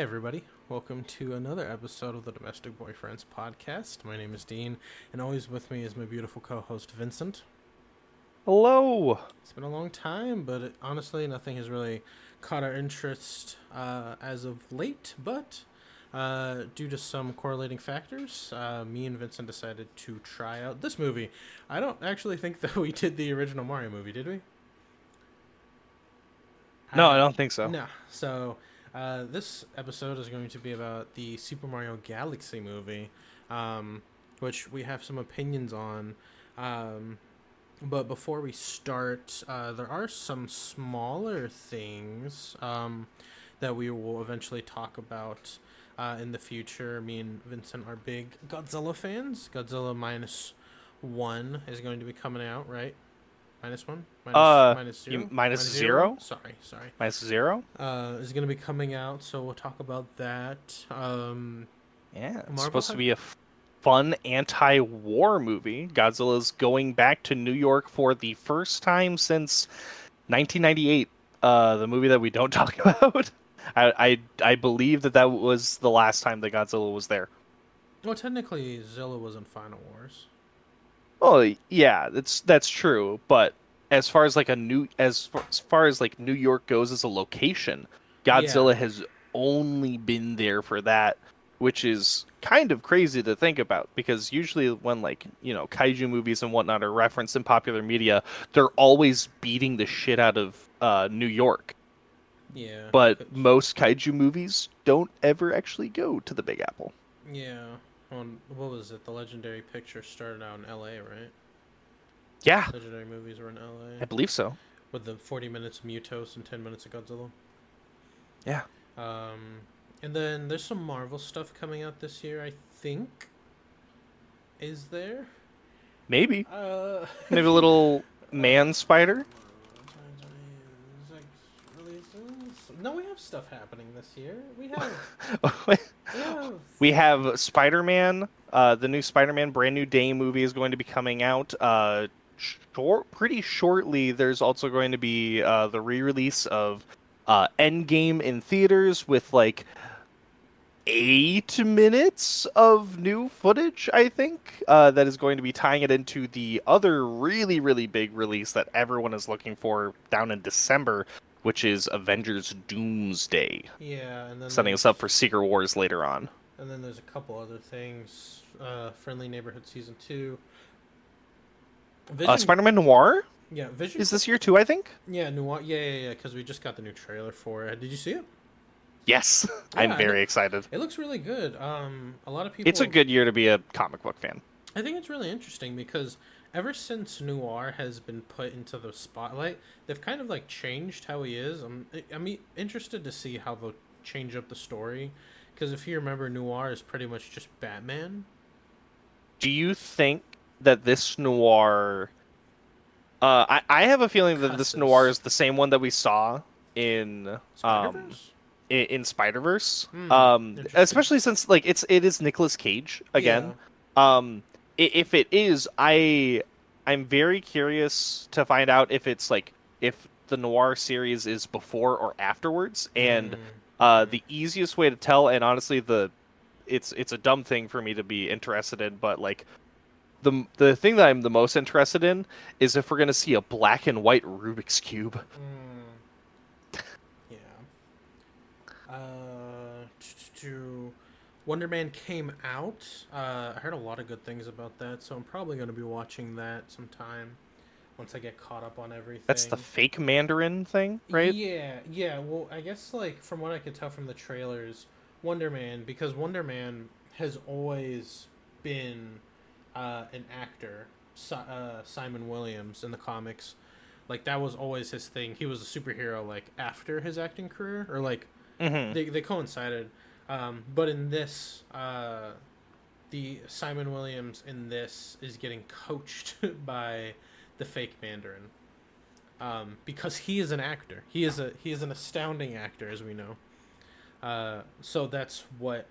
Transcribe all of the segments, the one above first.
everybody. Welcome to another episode of the Domestic Boyfriends podcast. My name is Dean, and always with me is my beautiful co-host Vincent. Hello. It's been a long time, but honestly, nothing has really caught our interest as of late. But due to some correlating factors, me and Vincent decided to try out this movie. I don't actually think that we did the original Mario movie, did we? No, I don't think so. No. So this episode is going to be about the Super Mario Galaxy movie, which we have some opinions on. But before we start, there are some smaller things that we will eventually talk about in the future. Me and Vincent are big Godzilla fans. Godzilla minus one is going to be coming out, right? Minus one? Minus zero? Minus zero? Sorry. Minus zero? Is going to be coming out, so we'll talk about that. Yeah, it's Marvel supposed to had- be a fun anti-war movie. Godzilla's going back to New York for the first time since 1998. The movie that we don't talk about. I believe that was the last time that Godzilla was there. Well, technically, Zilla was in Final Wars. Oh yeah, that's true. But as far as like New York goes as a location, Yeah, Godzilla has only been there for that, which is kind of crazy to think about because usually when kaiju movies and whatnot are referenced in popular media, they're always beating the shit out of New York. yeah, But most kaiju movies don't ever actually go to the Big Apple. yeah. What was it? The Legendary Picture started out in L.A., right? Yeah, Legendary movies were in I L.A. believe so. with the 40 minutes of Mutos and 10 minutes of Godzilla. Yeah. And then there's some Marvel stuff coming out this year, I think. Is there? Maybe. Uh, Maybe a little man spider. No, we have stuff happening this year. We have. We have. We have Spider-Man. The new Spider-Man Brand New Day movie is going to be coming out. Pretty shortly. There's also going to be the re-release of Endgame in theaters with like 8 minutes of new footage, I think, that is going to be tying it into the other really, really big release that everyone is looking for down in December, which is Avengers Doomsday, Yeah, and then setting us up for Secret Wars later on. And then there's a couple other things. Friendly Neighborhood Season 2. Vision. Spider-Man Noir Yeah, Vision. is this year too, I think? Yeah, Noir. Yeah. Because we just got the new trailer for it. Did you see it? Yes, Yeah, I'm very excited. It looks really good. A lot of people. It's a good year to be a comic book fan. I think it's really interesting because ever since Noir has been put into the spotlight, they've kind of like changed how he is. I'm interested to see how they'll change up the story. Because if you remember, Noir is pretty much just Batman. Do you think that this Noir... I have a feeling that this Cusses. Noir is the same one that we saw in Spider-Verse? in Spider-Verse. Interesting. Especially since like it is Nicolas Cage again. If it is, I'm very curious to find out if it's like if the Noir series is before or afterwards. And the easiest way to tell, and honestly, it's a dumb thing for me to be interested in, but like the thing that I'm the most interested in is if we're gonna see a black and white Rubik's Cube. Yeah. Wonder Man came out. I heard a lot of good things about that, so I'm probably going to be watching that sometime once I get caught up on everything. That's the fake Mandarin thing, right? Yeah. Well, I guess like from what I could tell from the trailers, Wonder Man, because Wonder Man has always been an actor. Simon Williams in the comics, like that was always his thing. He was a superhero like after his acting career, or like they coincided. But in this, the Simon Williams in this is getting coached by the fake Mandarin, because he is an actor. He is an astounding actor, as we know. So that's what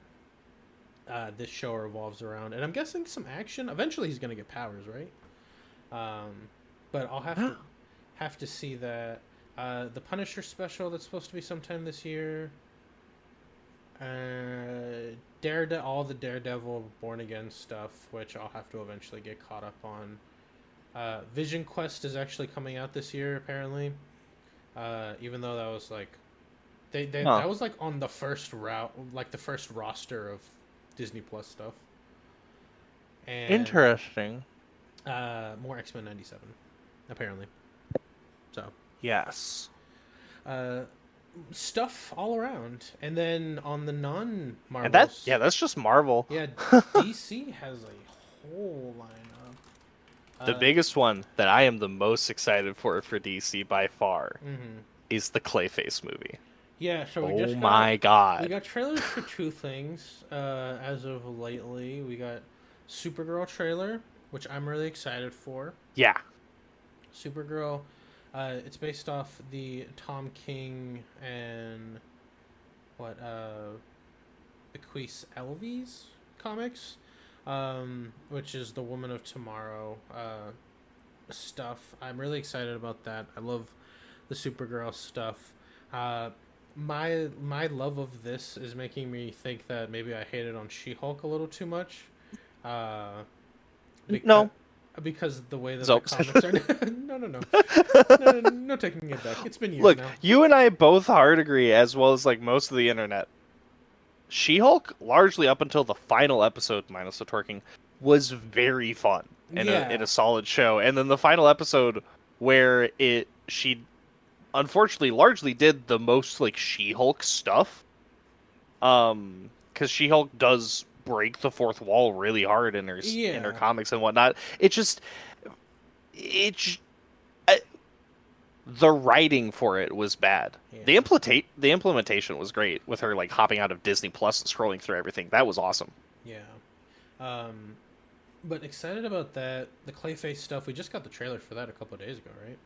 this show revolves around, and I'm guessing some action. Eventually, he's gonna get powers, right? But I'll have to see that. The Punisher special that's supposed to be sometime this year. Daredevil, all the Daredevil Born Again stuff, which I'll have to eventually get caught up on. Vision Quest is actually coming out this year, apparently. Even though that was like, Huh. that was like on the first route, like the first roster of Disney Plus stuff, and Interesting. more X Men '97, apparently. So, Yes. uh, stuff all around, and then on the non And that, Marvels, yeah, that's just Marvel. yeah, DC has a whole lineup. The biggest one that I am the most excited for DC by far Mm-hmm. is the Clayface movie. Yeah, so Oh my we god. got trailers for two things as of lately. We got Supergirl trailer, which I'm really excited for. Yeah. Supergirl, it's based off the Tom King and what Bequeath Elvies comics, which is the Woman of Tomorrow stuff. I'm really excited about that. I love the Supergirl stuff. Uh, my love of this is making me think that maybe I hated on She-Hulk a little too much, uh, because No. because the way that the So, comics are. No taking it back. It's been years look, now. you and I both hard agree, as well as like most of the internet. She-Hulk, largely up until the final episode, minus the twerking, was very fun and in Yeah, a solid show. And then the final episode, where she unfortunately largely did the most like She-Hulk stuff, because She-Hulk does break the fourth wall really hard in her yeah, comics and whatnot. It the writing for it was bad. The yeah. implementation was great with her like hopping out of Disney Plus and scrolling through everything. That was awesome. Yeah. Um, but excited about that. The Clayface stuff. We just got the trailer for that a couple of days ago, right?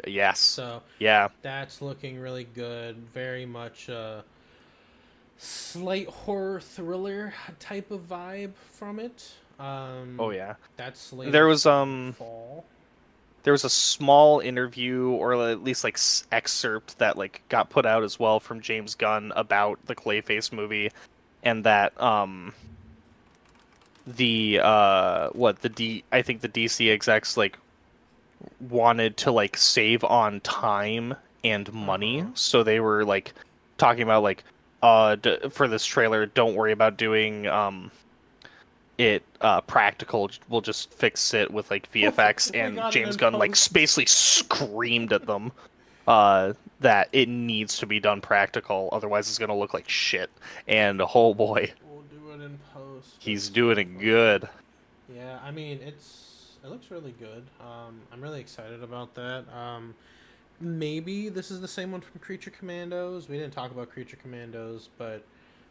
Yes. So Yeah. that's looking really good. Very much slight horror thriller type of vibe from it. Oh yeah. That's There slated was for fall. there was a small interview or at least like excerpt that like got put out as well from James Gunn about the Clayface movie, and that the what the D I think the DC execs like wanted to like save on time and Uh money, huh. so they were like talking about like for this trailer, don't worry about doing it practical. We'll just fix it with like VFX. We And got it James in Gunn like post. basically screamed at them that it needs to be done practical, otherwise it's gonna look like shit. And oh boy, We'll do it in post. he's That's doing totally it fine. good. Yeah, I mean it looks really good. I'm really excited about that. Maybe this is the same one from Creature Commandos. We didn't talk about Creature Commandos, but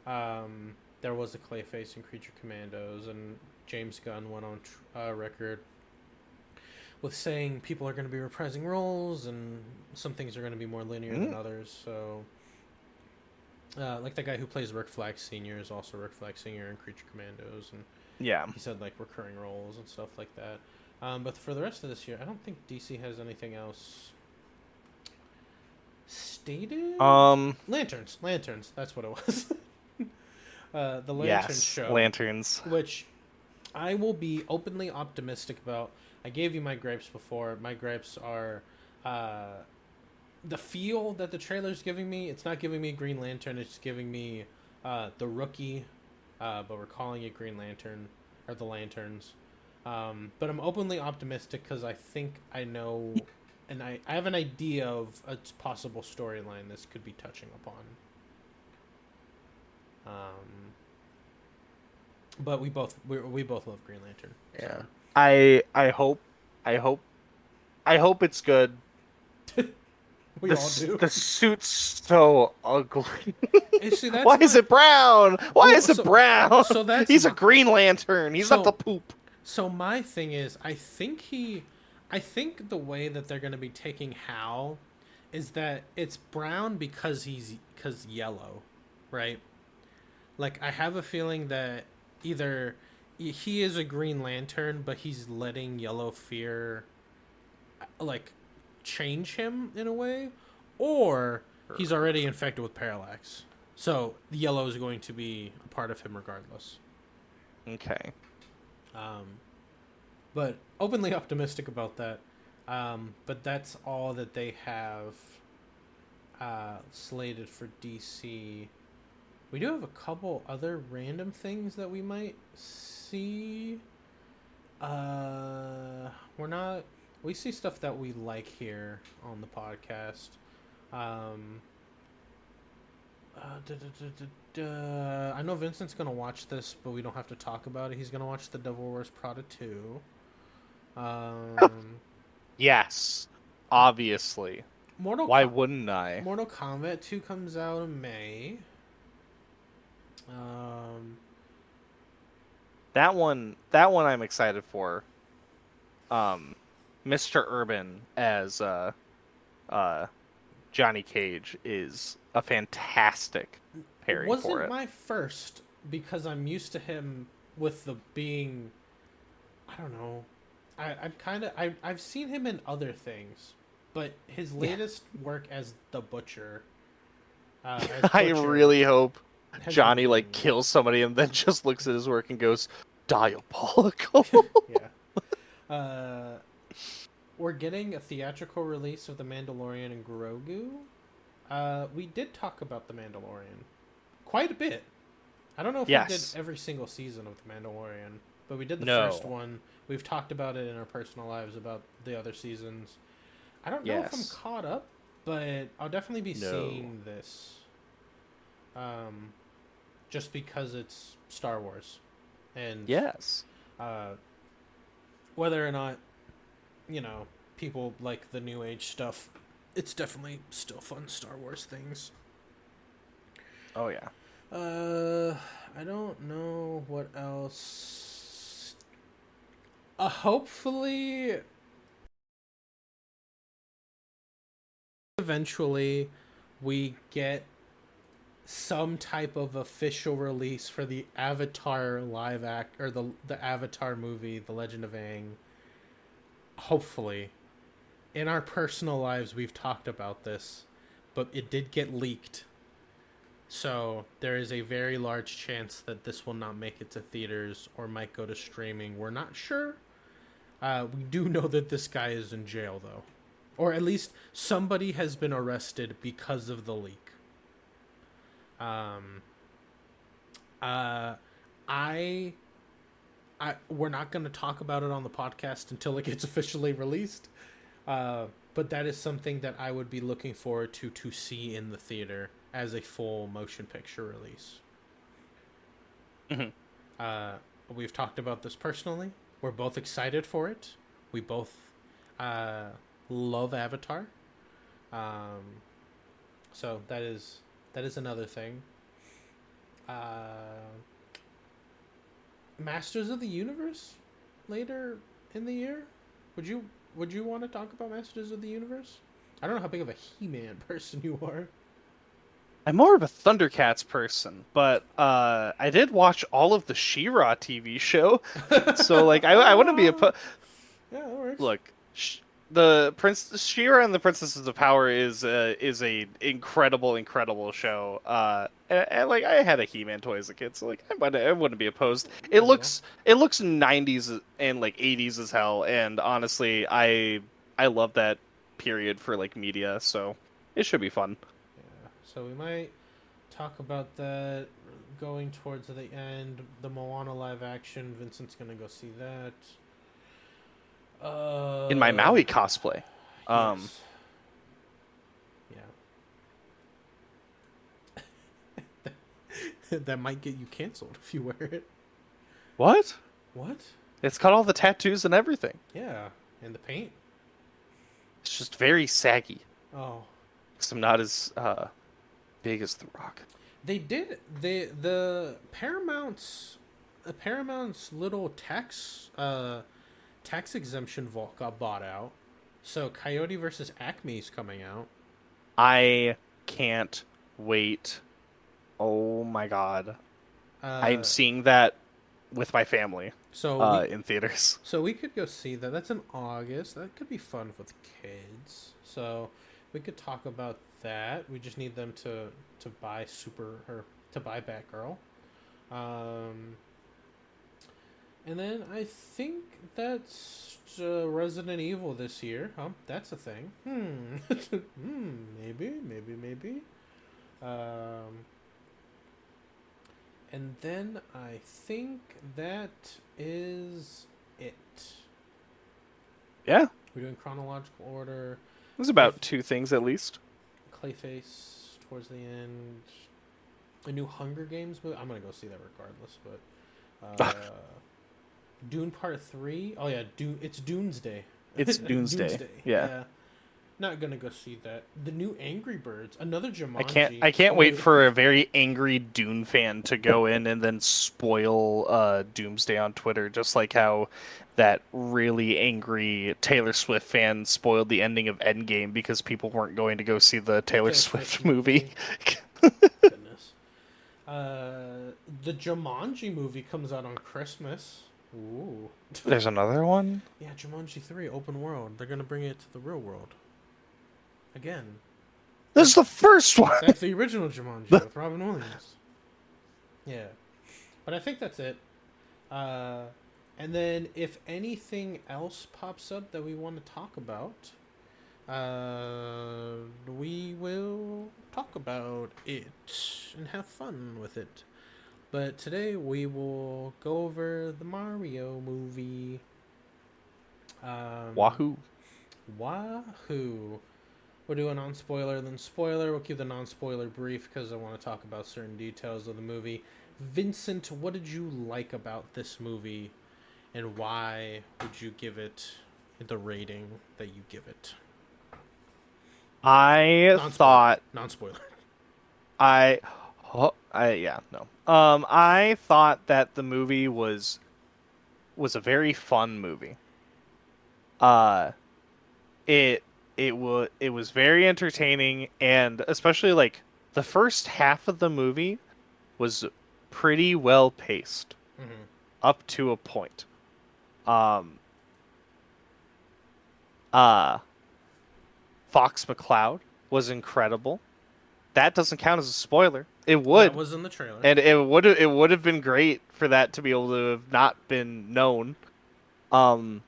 there was a Clayface in Creature Commandos, and James Gunn went on record with saying people are going to be reprising roles, and some things are going to be more linear than Mm, others. So, like the guy who plays Rick Flag Senior is also Rick Flag Senior in Creature Commandos, and yeah. he said like recurring roles and stuff like that. But for the rest of this year, I don't think DC has anything else stated. Um. Lanterns. That's what it was. The Lantern Yes. Show, Lanterns. which I will be openly optimistic about. I gave you my gripes before. My gripes are uh, the feel that the trailer's giving me. It's not giving me Green Lantern. It's giving me the Rookie, but we're calling it Green Lantern or the Lanterns. But I'm openly optimistic because I think I know, and I have an idea of a possible storyline this could be touching upon. But we both love Green Lantern. Yeah. I hope I hope I hope it's good. So we all do. The suit's so ugly. And see, that's Why is it brown? Why well, is it brown? so that's He's a Green Lantern. He's not the so poop. so my thing is I think the way that they're going to be taking Hal is that it's brown because yellow, right? Like I have a feeling that either he is a Green Lantern, but he's letting Yellow Fear like change him in a way, or he's already infected with Parallax. So the yellow is going to be a part of him regardless. Okay. Um, but openly optimistic about that. But that's all that they have slated for DC. We do have a couple other random things that we might see. We're not. We see stuff that we like here on the podcast. Um, I know Vincent's gonna watch this, but we don't have to talk about it. He's gonna watch The Devil Wears Prada 2. Um, Yes. Obviously. Mortal Why Com- wouldn't I? Mortal Kombat 2 comes out in May. Um, That one I'm excited for. Mr. Urban as uh Johnny Cage is a fantastic it pairing for wasn't it. my first because I'm used to him with the being. I don't know. I'm kind of. I've seen him in other things, but his Yeah. latest work as the Butcher, as I Butcher, really hope hasn't Johnny been. like kills somebody and then just looks at his work and goes diabolical. Yeah. We're getting a theatrical release of The Mandalorian and Grogu. We did talk about The Mandalorian quite a bit. I don't know if we did Yes. every single season of The Mandalorian, but we did the No. first one. We've talked about it in our personal lives about the other seasons. I don't know if I'm Yes. caught up, but I'll definitely be No. seeing this. Just because it's Star Wars. And Yes. whether or not, people like the New Age stuff, it's definitely still fun Star Wars things. Oh yeah. I don't know what else. Hopefully, eventually, we get some type of official release for the Avatar live act or the Avatar movie, The Legend of Aang. Hopefully, in our personal lives, we've talked about this, but it did get leaked. So there is a very large chance that this will not make it to theaters or might go to streaming. We're not sure. We do know that this guy is in jail, though. Or at least somebody has been arrested because of the leak. I we're not going to talk about it on the podcast until it gets officially released. But that is something that I would be looking forward to see in the theater as a full motion picture release. We've talked about this personally. We're both excited for it. We both love Avatar. So that is another thing. Masters of the Universe later in the year. Would you want to talk about Masters of the Universe? I don't know how big of a He-Man person you are. I'm more of a Thundercats person, but I did watch all of the She-Ra TV show, so like I wouldn't be Yeah, that works. look. The Prince She-Ra and the Princesses of Power is a incredible show. And like I had a He-Man toy as a kid, so like I wouldn't be opposed. There you go. It looks 90s and like 80s as hell, and honestly, I love that period for like media, so it should be fun. Yeah. So we might talk about that going towards the end. The Moana live action. Vincent's gonna go see that. In my Maui cosplay. Yes. Yeah. That might get you canceled if you wear it. What? What? It's got all the tattoos and everything. Yeah, and the paint. It's just very saggy. Oh, Because I'm not as big as The Rock. they did. The Paramount's little tax exemption vault got bought out. So Coyote versus Acme is coming out. I can't wait. Oh my god. I'm Uh, seeing that with my family so in theaters. we could go see that. That's in August. That could be fun with kids. So we could talk about that. We just need them to buy to buy Batgirl. Um, and then I think that's Resident Evil this year. That's a thing. Maybe. Um, and then I think that is it. Yeah, We're doing chronological order. there's about two things at least. Clayface towards the end. A new Hunger Games movie. I'm gonna go see that regardless. But Dune Part 3. Oh yeah, Dune. It's Doomsday. It's Doomsday. Yeah. Not gonna go see that. The new Angry Birds. Another I Jumanji. can't wait for a very angry Dune fan to go in and then spoil Doomsday on Twitter, just like how that really angry Taylor Swift fan spoiled the ending of Endgame because people weren't going to go see the Taylor Swift movie. Goodness. The Jumanji movie comes out on Christmas. Ooh. There's another one? Yeah, Jumanji 3, open world. They're gonna bring it to the real world. Again. This is the first one! That's the original Jumanji with Robin Williams. Yeah. But I think that's it. And then if anything else pops up that we want to talk about, we will talk about it and have fun with it. But today we will go over the Mario movie. Wahoo. Wahoo. We'll do a non-spoiler, then spoiler. We'll keep the non-spoiler brief because I want to talk about certain details of the movie. Vincent, what did you like about this movie, and why would you give it the rating that you give it? I Non-spoiler. thought... Non-spoiler. I thought that the movie was a very fun movie. It was very entertaining, and especially like the first half of the movie was pretty well paced up to a point. Fox McCloud was incredible. That doesn't count as a spoiler. It would. That was in the trailer. And it would have been great for that to be able to have not been known ahead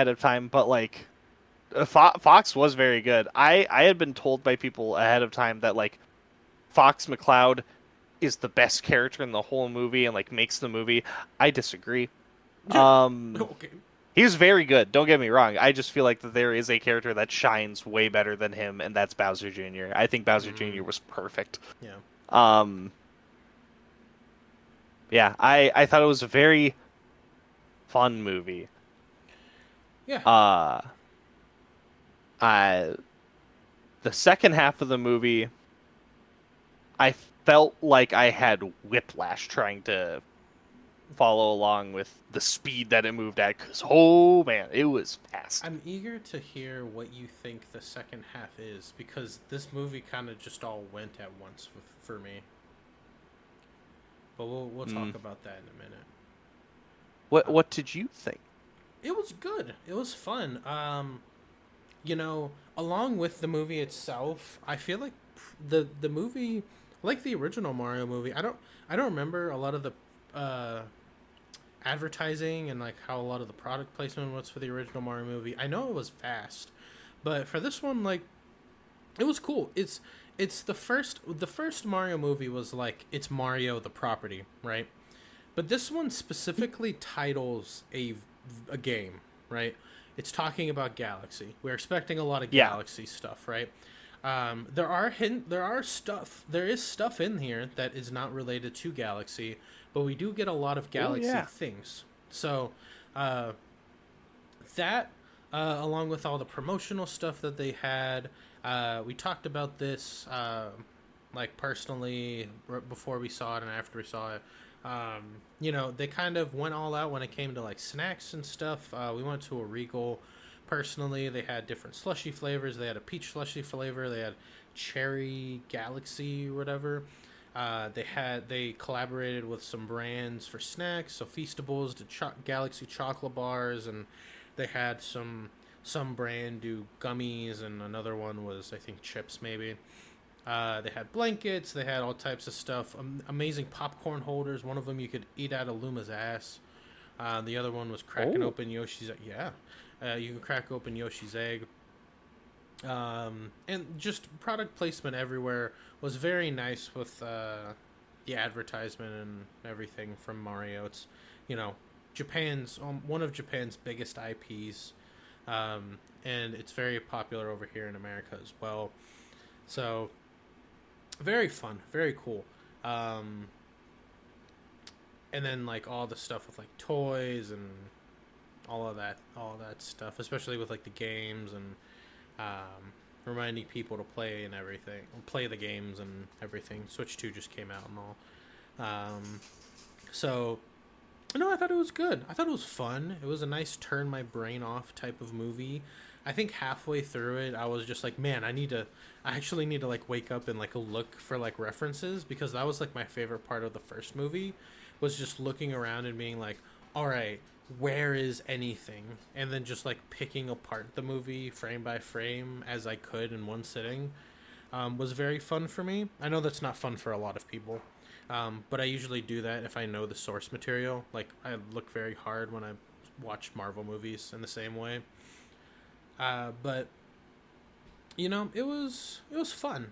of time, but like Fox was very good. I had been told by people ahead of time that like Fox McCloud is the best character in the whole movie and like makes the movie. I disagree. Okay. He was very good. Don't get me wrong. I just feel like that there is a character that shines way better than him, and that's Bowser Jr. I think Bowser Jr. was perfect. Yeah. Yeah, I thought it was a very fun movie. Yeah. The second half of the movie, I felt like I had whiplash trying to follow along with the speed that it moved at, because oh man, it was fast. I'm eager to hear what you think the second half is, because this movie kind of just all went at once for me. But we'll talk about that in a minute. What did you think? It was good. It was fun. Along with the movie itself, I feel like the movie, like the original Mario movie, I don't remember a lot of the advertising and like how a lot of the product placement was for the original Mario movie. I know it was fast, but for this one, like, it was cool. It's the first Mario movie was like, it's Mario the property, right? But this one specifically titles a game, right? It's talking about Galaxy. We're expecting a lot of Galaxy stuff, right? There is stuff in here that is not related to Galaxy, but we do get a lot of Galaxy things. So that along with all the promotional stuff that they had, we talked about this like personally before we saw it and after we saw it. They kind of went all out when it came to like snacks and stuff. We went to a Regal personally. They had different slushy flavors. They had a peach slushy flavor. They had cherry Galaxy or whatever. They collaborated with some brands for snacks, so Feastables, the Galaxy chocolate bars, and they had some some brand do gummies, and another one was, I think, chips maybe. They had blankets. They had all types of stuff. Amazing popcorn holders. One of them you could eat out of Luma's ass. The other one was cracking Oh, open Yoshi's. Yeah, you can crack open Yoshi's egg. And just product placement everywhere was very nice with the advertisement and everything from Mario. It's, you know, Japan's one of Japan's biggest IPs, and it's very popular over here in America as well. So very fun, very cool. Um, and then like all the stuff with like toys and all of that stuff, especially with like the games and reminding people to play and everything, play the games and everything. Switch 2 just came out and all. So, no, I thought it was good. I thought it was fun. It was a nice turn my brain off type of movie. I think halfway through it, I was just like, man, I actually need to like wake up and like look for like references, because that was like my favorite part of the first movie, was just looking around and being like, all right, where is anything? And then just like picking apart the movie frame by frame as I could in one sitting, was very fun for me. I know that's not fun for a lot of people, but I usually do that if I know the source material. Like, I look very hard when I watch Marvel movies in the same way. But it was fun.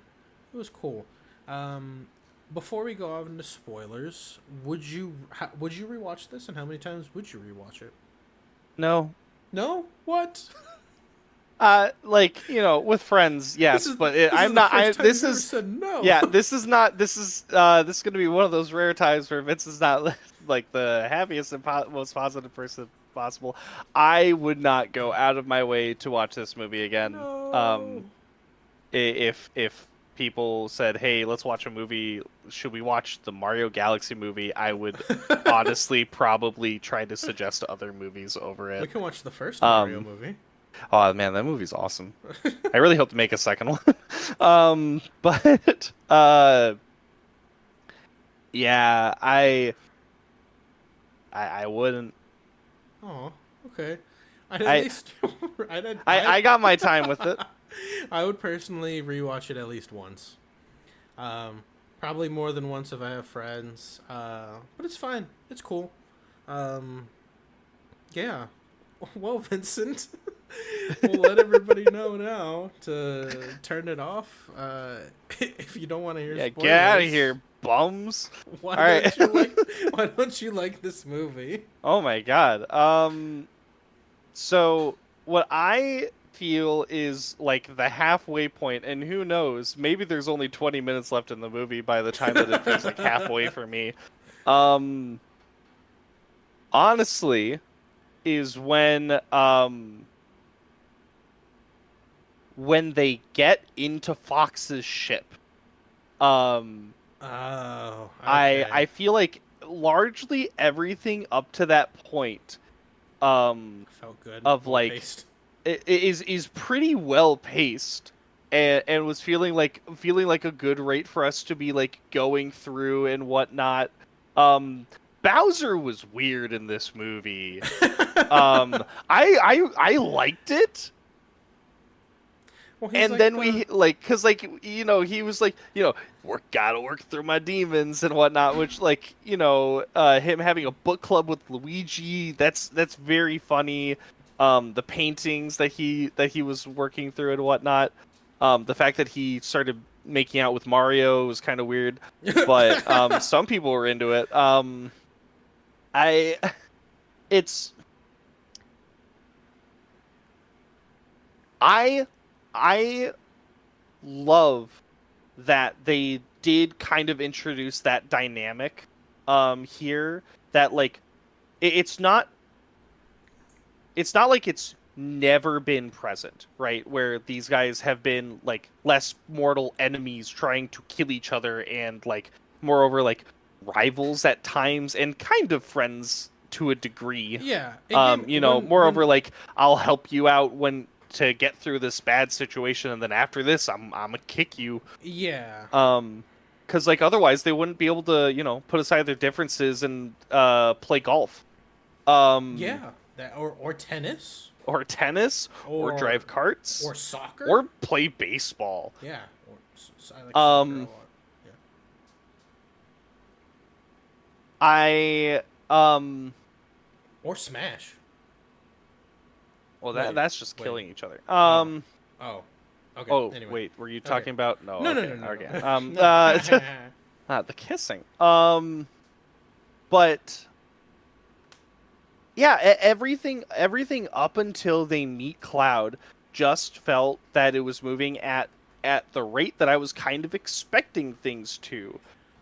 It was cool. Um, Before we go out into spoilers, would you rewatch this, and how many times would you rewatch it? no. No, what? Like, with friends, This yes, is but this is I'm the not. first time This you've ever is, said no. yeah, this is not. This is gonna be one of those rare times where Vince is not like the happiest and most positive person possible. I would not go out of my way to watch this movie again. No. If people said, "Hey, let's watch a movie. Should we watch the Mario Galaxy movie?" I would honestly probably try to suggest other movies over We it. can watch the first Mario Um, movie. oh man, that movie's awesome. I really hope to make a second one. But yeah, I wouldn't. Oh, okay. I'd at I least I got my time with it. I would personally rewatch it at least once. Probably more than once if I have friends. But it's fine. It's cool. Um, yeah. Well, Vincent, we'll let everybody know now to turn it off. If you don't want to hear Yeah, spoilers, get out of here, bums. Why All right. don't you like? Why don't you like this movie? Oh my God. So what I feel is like the halfway point, and who knows, maybe there's only 20 minutes left in the movie by the time that it feels like halfway for me. Um, Honestly, is when they get into Fox's ship. Um, Oh, I okay. feel like largely everything up to that point, Felt good. of Well like paced. is pretty well paced, and was feeling like a good rate for us to be like going through and whatnot. Um, Bowser was weird in this movie. I liked it. Well, he's And like then the. we like, cause like he was like, gotta work through my demons and whatnot, which like him having a book club with Luigi, that's very funny. The paintings that he was working through and whatnot. The fact that he started making out with Mario was kind of weird, but some people were into it. I it's I I love that they did kind of introduce that dynamic here, that like it's not like it's never been present, right? Where these guys have been like less mortal enemies trying to kill each other, and like moreover like rivals at times and kind of friends to a degree. Yeah, it gave Moreover, when like, I'll help you out when to get through this bad situation, and then after this I'm gonna kick you. yeah, Because like otherwise they wouldn't be able to put aside their differences and play golf. um yeah, that or tennis. or tennis, or or drive carts, soccer. or play baseball. Yeah, I like soccer a Um, lot. Yeah. I Or Smash. well Wait, that's just wait. killing each other. Oh, oh. Okay. Oh Anyway. wait, were you Okay. talking about no? No, no, Okay, no, no, okay. no, no. The kissing. But yeah, everything up until they meet Cloud just felt that it was moving at the rate that I was kind of expecting things to.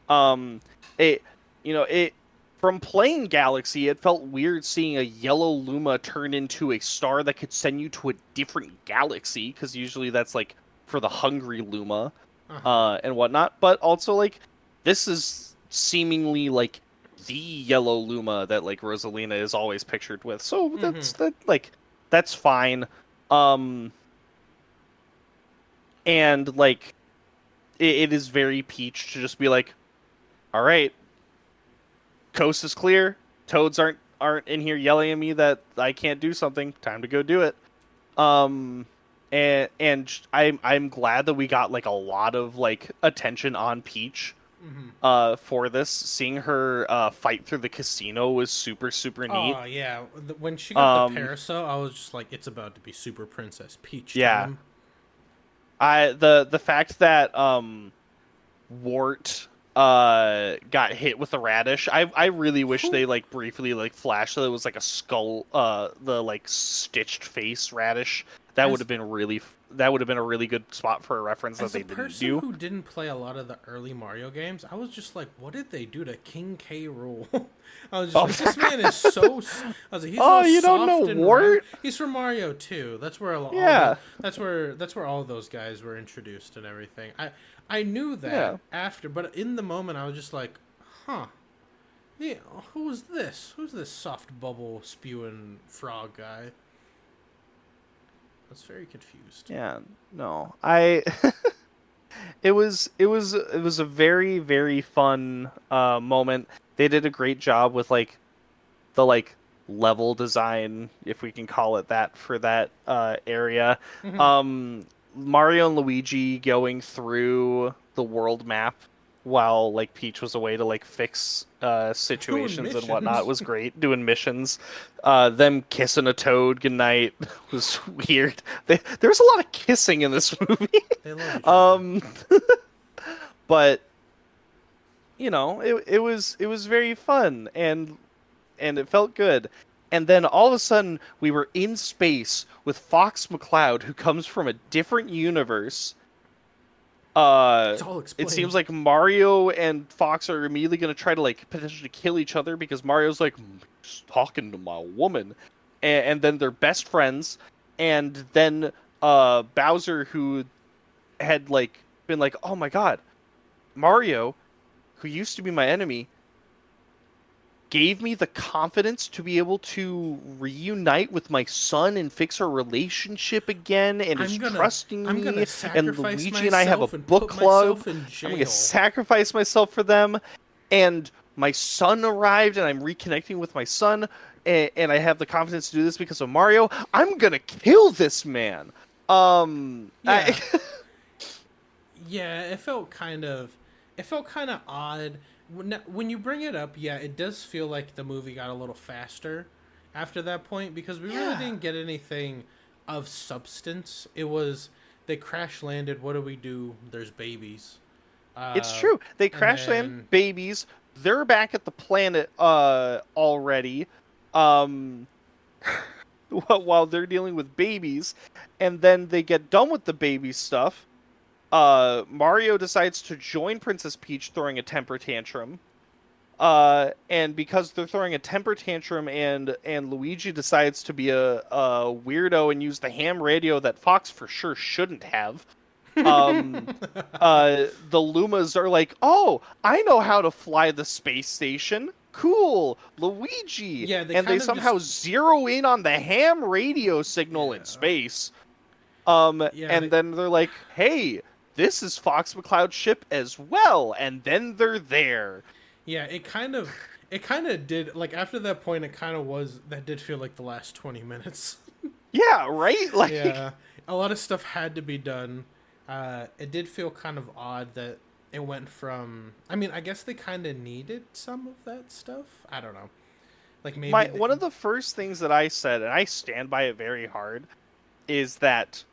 Um, it it from playing Galaxy, it felt weird seeing a yellow Luma turn into a star that could send you to a different galaxy, because usually that's like for the hungry Luma, Uh-huh. and whatnot. But also like this is seemingly like the yellow Luma that like Rosalina is always pictured with. So Mm-hmm. that's fine. Um and like it is very Peach to just be like, all right, coast is clear. Toads aren't in here yelling at me that I can't do something. Time to go do it. Um and I'm glad that we got like a lot of like attention on Peach Mm-hmm. for this. Seeing her fight through the casino was super neat. Oh yeah, when she got the Um, parasol, I was just like, it's about to be Super Princess Peach yeah, time. the fact that Wart got hit with a radish. I really wish Who? they like briefly like flashed that it was like a skull, the like stitched face radish. As That would have been a really good spot for a reference that as a they didn't person do. who didn't play a lot of the early Mario games, I was just like, what did they do to King K. Rool? I was just Oh, like, this man is so. I was like, he's oh, all you don't know soft and round. Wart? He's from Mario 2. That's where all the Yeah, that's where all those guys were introduced and everything. I knew that yeah. after, but in the moment, I was just like, huh. Yeah, who's this? Who's this soft bubble spewing frog guy? I was very confused. Yeah, no. I it was a very fun moment. They did a great job with like the like level design, if we can call it that, for that area. Hmm. Um Mario and Luigi going through the world map while like Peach was away to like fix Doing situations and whatnot missions. was great. Doing missions, them kissing a toad goodnight was weird. There was a lot of kissing in this movie. They love each other. um, but it was very fun, and it felt good. And then all of a sudden, we were in space with Fox McCloud, who comes from a different universe. It's all It seems explained. like Mario and Fox are immediately going to try to like potentially kill each other because Mario's like talking to my woman, and then they're best friends. And then Bowser, who had like been like, oh my god, Mario, who used to be my enemy, gave me the confidence to be able to reunite with my son and fix our relationship again, and is I'm gonna trusting I'm gonna me. And sacrifice Luigi and I have a myself and book put myself club. in I'm gonna jail. sacrifice myself for them. And my son arrived, and I'm reconnecting with my son, and I have the confidence to do this because of Mario. I'm gonna kill this man. Yeah, yeah. It felt kind of odd when you bring it up. Yeah, it does feel like the movie got a little faster after that point because we really Yeah. didn't get anything of substance. It was they crash landed. What do we do? There's babies. It's Uh, true. They and crash land then babies. They're back at the planet already. Um while they're dealing with babies, and then they get done with the baby stuff. Mario decides to join Princess Peach throwing a temper tantrum. And because they're throwing a temper tantrum, and Luigi decides to be a weirdo and use the ham radio that Fox for sure shouldn't have. Um, the Lumas are like, "Oh, I know how to fly the space station. Cool, Luigi!" yeah, they And they kind of somehow just zero in on the ham radio signal in yeah space. yeah And then they're like, "Hey, this is Fox McCloud's ship as well." And then they're there. yeah it kind of did like after that point it kind of was that did feel like the last 20 minutes. Yeah, right? Like, Yeah, a lot of stuff had to be done. It did feel kind of odd that it went from. I mean, I guess they kind of needed some of that stuff. I don't know. Like maybe. one of the first things that I said, and I stand by it very hard, is that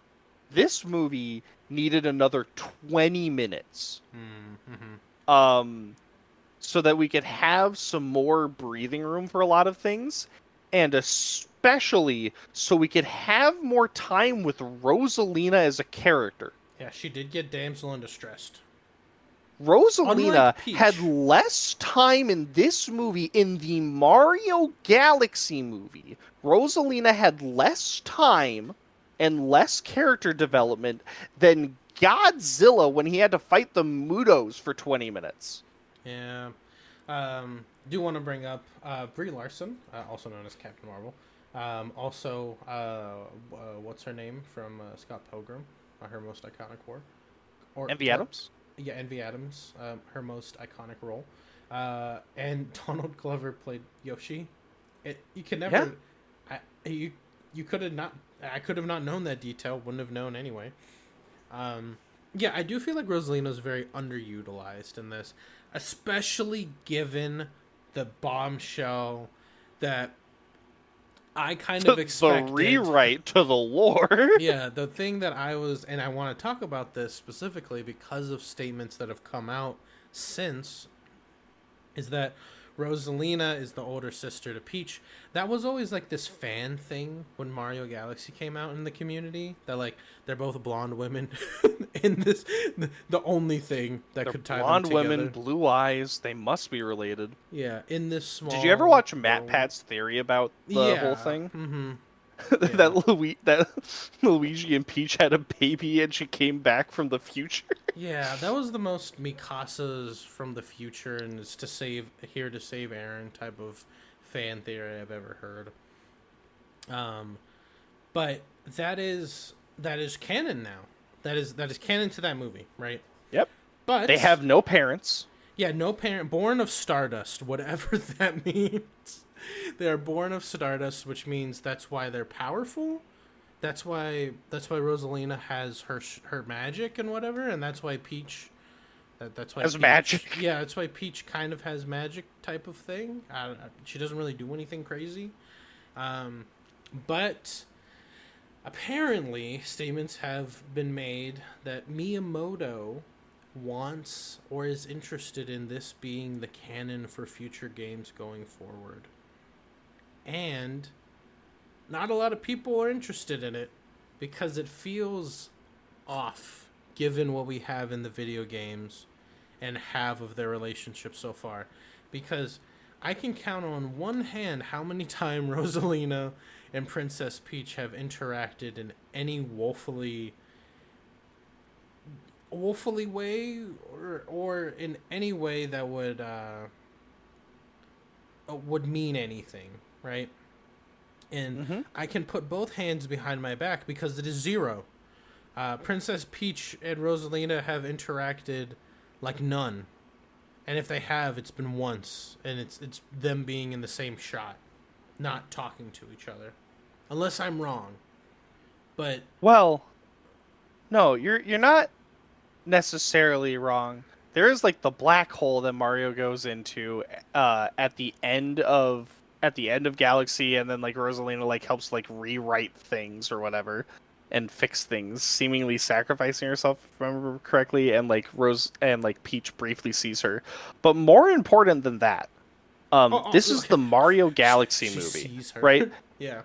this movie needed another 20 minutes. Mm-hmm. Um, so that we could have some more breathing room for a lot of things, and especially so we could have more time with Rosalina as a character. Yeah, she did get damsel in distress. Rosalina Unlike had Peach. less time in this movie, in the Mario Galaxy movie. Rosalina had less time and less character development than Godzilla when he had to fight the Mudos for 20 minutes. Yeah. Do want to bring up Brie Larson, also known as Captain Marvel. Also, what's her name from Scott Pilgrim? Her most iconic war. Envy Or Adams? yeah, Envy Adams, her most iconic role. And Donald Glover played Yoshi. You can Yeah. never, you could have not. I could have not known that detail. Wouldn't have known anyway. Um, yeah, I do feel like Rosalina's very underutilized in this, especially given the bombshell that I kind of The expected. rewrite to the lore. Yeah, the thing that I was, and I want to talk about this specifically because of statements that have come out since, is that Rosalina is the older sister to Peach. That was always like this fan thing when Mario Galaxy came out in the community. That like they're both blonde women in this, the only thing that They're could tie them blonde together. women, blue eyes. They must be related. Yeah, in this small. Did you ever watch Matt world. Pat's theory about the whole Yeah. thing? Mm-hmm. Yeah. that Luigi and Peach had a baby and she came back from the future. Yeah, that was the most Mikasa's from the future and is to save here to save Aaron type of fan theory I've ever heard. But that is canon now. That is canon to that movie, right? Yep. But They have no parents. yeah, no parent born of Stardust, whatever that means. They are born of Stardust, which means that's why they're powerful. That's why Rosalina has her magic and whatever, and that's why Peach. That's why Has Peach, magic. Yeah, that's why Peach kind of has magic type of thing. She doesn't really do anything crazy, but apparently statements have been made that Miyamoto wants or is interested in this being the canon for future games going forward, and not a lot of people are interested in it because it feels off given what we have in the video games and have of their relationship so far. Because I can count on one hand how many times Rosalina and Princess Peach have interacted in any woefully way or in any way that would mean anything, right? And Mm-hmm. I can put both hands behind my back because it is zero. Princess Peach and Rosalina have interacted like none, and if they have, it's been once, and it's them being in the same shot, not talking to each other, unless I'm wrong. But Well, no, you're not necessarily wrong. There is like the black hole that Mario goes into at the end of Galaxy, and then like Rosalina like helps like rewrite things or whatever and fix things, seemingly sacrificing herself, if I remember correctly, and like Rose and like Peach briefly sees her. But more important than that, this is the Mario Galaxy she movie, sees her, right? Yeah.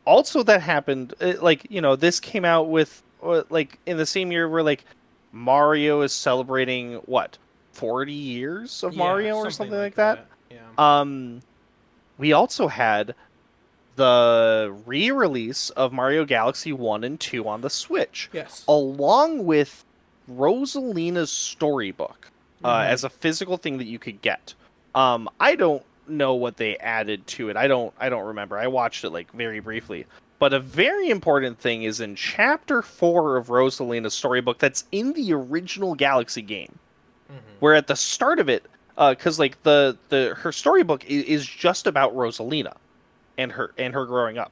Also that happened, like, you know, this came out with like in the same year where like Mario is celebrating what, 40 years of Yeah, Mario or something like that. Yeah. We also had the re-release of Mario Galaxy 1 and 2 on the Switch, Yes. along with Rosalina's storybook, as a physical thing that you could get. I don't know what they added to it. I don't remember. I watched it like very briefly. But a very important thing is in Chapter 4 of Rosalina's storybook that's in the original Galaxy game. Where at the start of it, because like the her storybook is just about Rosalina. and her growing up.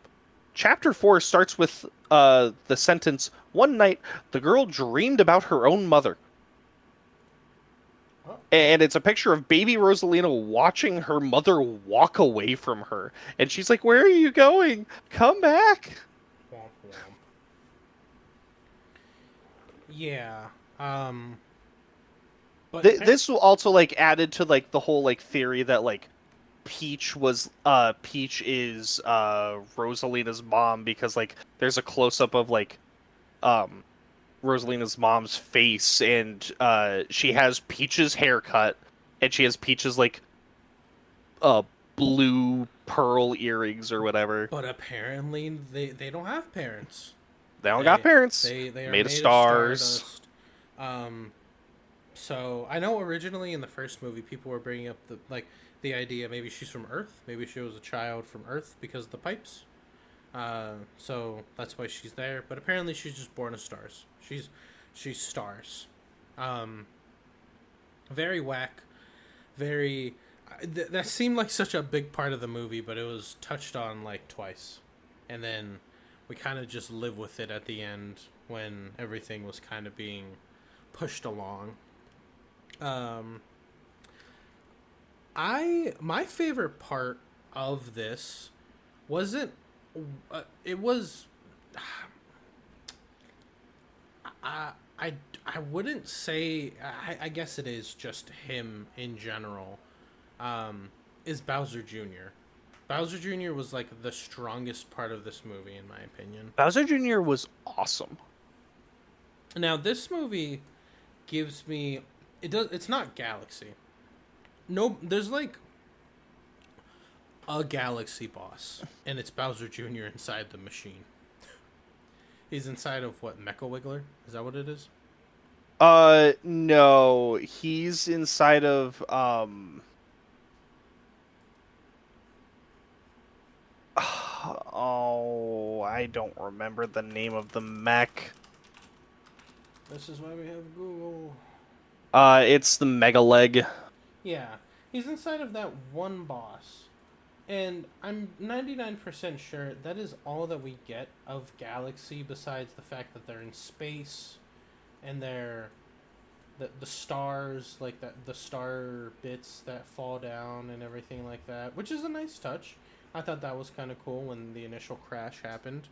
Chapter 4 starts with the sentence, "One night, the girl dreamed about her own mother." Oh, And it's a picture of baby Rosalina watching her mother walk away from her. And she's like, "Where are you going? Come back." womp womp. Yeah. Um. But This also like added to like the whole like theory that like Peach is Rosalina's mom, because like there's a close up of like um Rosalina's mom's face, and she has Peach's haircut, and she has Peach's like uh blue pearl earrings or whatever. but apparently they don't have parents. They don't got They parents. they are Made of made of stars. stardust. Um. So I know originally in the first movie people were bringing up the idea maybe she's from Earth, maybe she was a child from Earth because of the pipes. So that's why she's there. But apparently she's just born of stars. She's stars. Um, very whack. Very. That seemed like such a big part of the movie, but it was touched on like twice, and then we kind of just live with it at the end when everything was kind of being pushed along. Um, my favorite part of this wasn't. It was. I I wouldn't say. I guess it is just him in general. Is Bowser Jr. Bowser Jr. was like the strongest part of this movie, in my opinion. Bowser Jr. was awesome. Now this movie gives me. It does. It's not Galaxy. No, there's like a Galaxy boss, and it's Bowser Jr. inside the machine. He's inside of what, Mecha Wiggler? Is that what it is? No, he's inside of oh, I don't remember the name of the mech. This is why we have Google. It's the Mega Leg. Yeah, he's inside of that one boss. And I'm 99% sure that is all that we get of Galaxy, besides the fact that they're in space and they're the stars, like the star bits that fall down and everything like that, which is a nice touch. I thought that was kind of cool when the initial crash happened.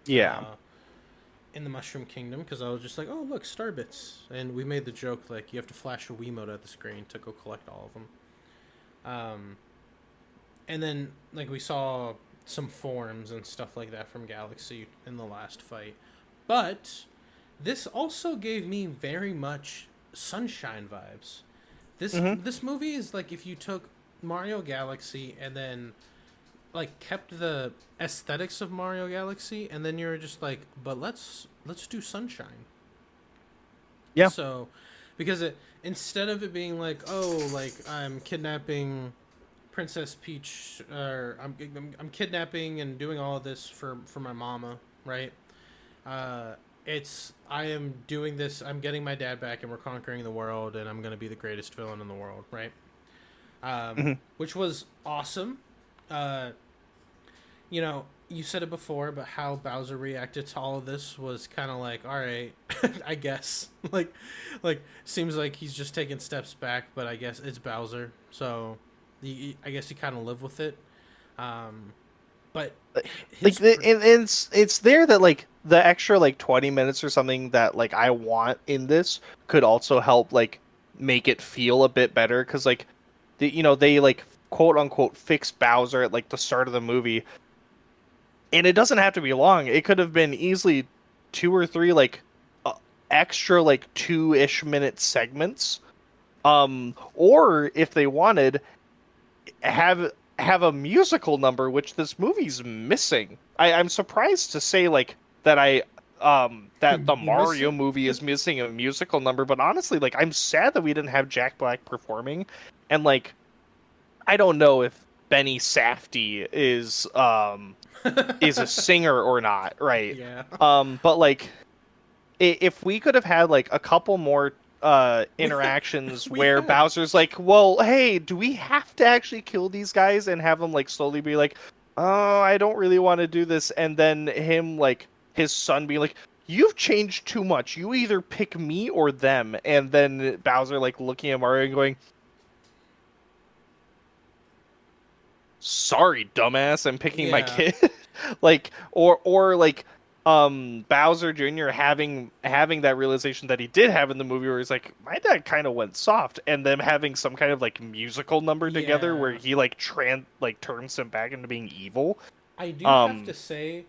Yeah. In the Mushroom Kingdom, because I was just like, oh, look, star bits. And we made the joke, like, you have to flash a Wiimote at the screen to go collect all of them. And then, like, we saw some forms and stuff like that from Galaxy in the last fight. But this also gave me very much Sunshine vibes. This movie is like if you took Mario Galaxy and then like kept the aesthetics of Mario Galaxy, and then you're just like, but let's do Sunshine. Yeah. So, because instead of it being like, oh, like I'm kidnapping Princess Peach, or I'm kidnapping and doing all of this for my mama, right? I am doing this. I'm getting my dad back, and we're conquering the world, and I'm gonna be the greatest villain in the world, right? Which was awesome. You know, you said it before, but how Bowser reacted to all of this was kind of like, all right, I guess. like seems like he's just taking steps back, but I guess it's Bowser, so I guess you kind of live with it. But like it's there that like the extra like 20 minutes or something that like I want in this could also help like make it feel a bit better, because like they like quote unquote fix Bowser at like the start of the movie, and it doesn't have to be long. It could have been easily 2 or 3 like extra like 2-ish minute segments, or if they wanted, have a musical number, which this movie's missing. I'm surprised to say like that that the Mario movie is missing a musical number, but honestly, like I'm sad that we didn't have Jack Black performing, and like I don't know if Benny Safdie is a singer or not, right? Yeah. But like if we could have had like a couple more interactions where Bowser's like, well, hey, do we have to actually kill these guys, and have them like slowly be like, oh, I don't really want to do this, and then him like his son being like, you've changed too much. You either pick me or them, and then Bowser like looking at Mario and going, sorry, dumbass, I'm picking my Yeah. kid. Like, or like Bowser Jr. having that realization that he did have in the movie where he's like, my dad kind of went soft, and them having some kind of like musical number together where Yeah. he like turns him back into being evil. I do have to Um say,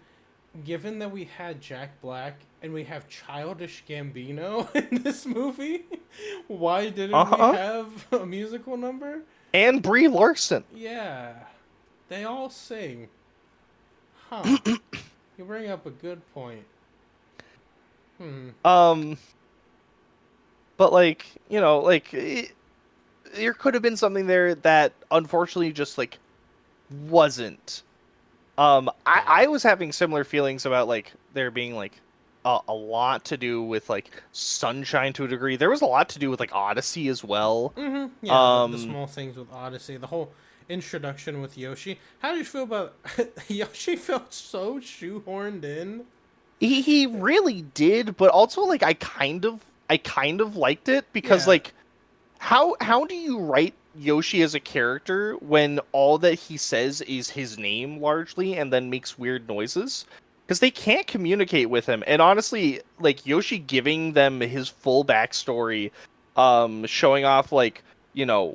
given that we had Jack Black and we have Childish Gambino in this movie, why didn't we uh-huh. have a musical number? And Brie Larson. Yeah, they all sing. Huh. You bring up a good point. Hmm. Um but like, like there could have been something there that unfortunately just like wasn't. Yeah. I was having similar feelings about like there being like a lot to do with like Sunshine to a degree. There was a lot to do with like Odyssey as well. Mm-hmm. Yeah, the Um, small things with Odyssey, the whole introduction with Yoshi. How do you feel about Yoshi? Felt so shoehorned in. he really did, but also like I kind of liked it because Yeah. like how do you write Yoshi as a character when all that he says is his name largely and then makes weird noises? Because they can't communicate with him. And honestly, like Yoshi giving them his full backstory, showing off like,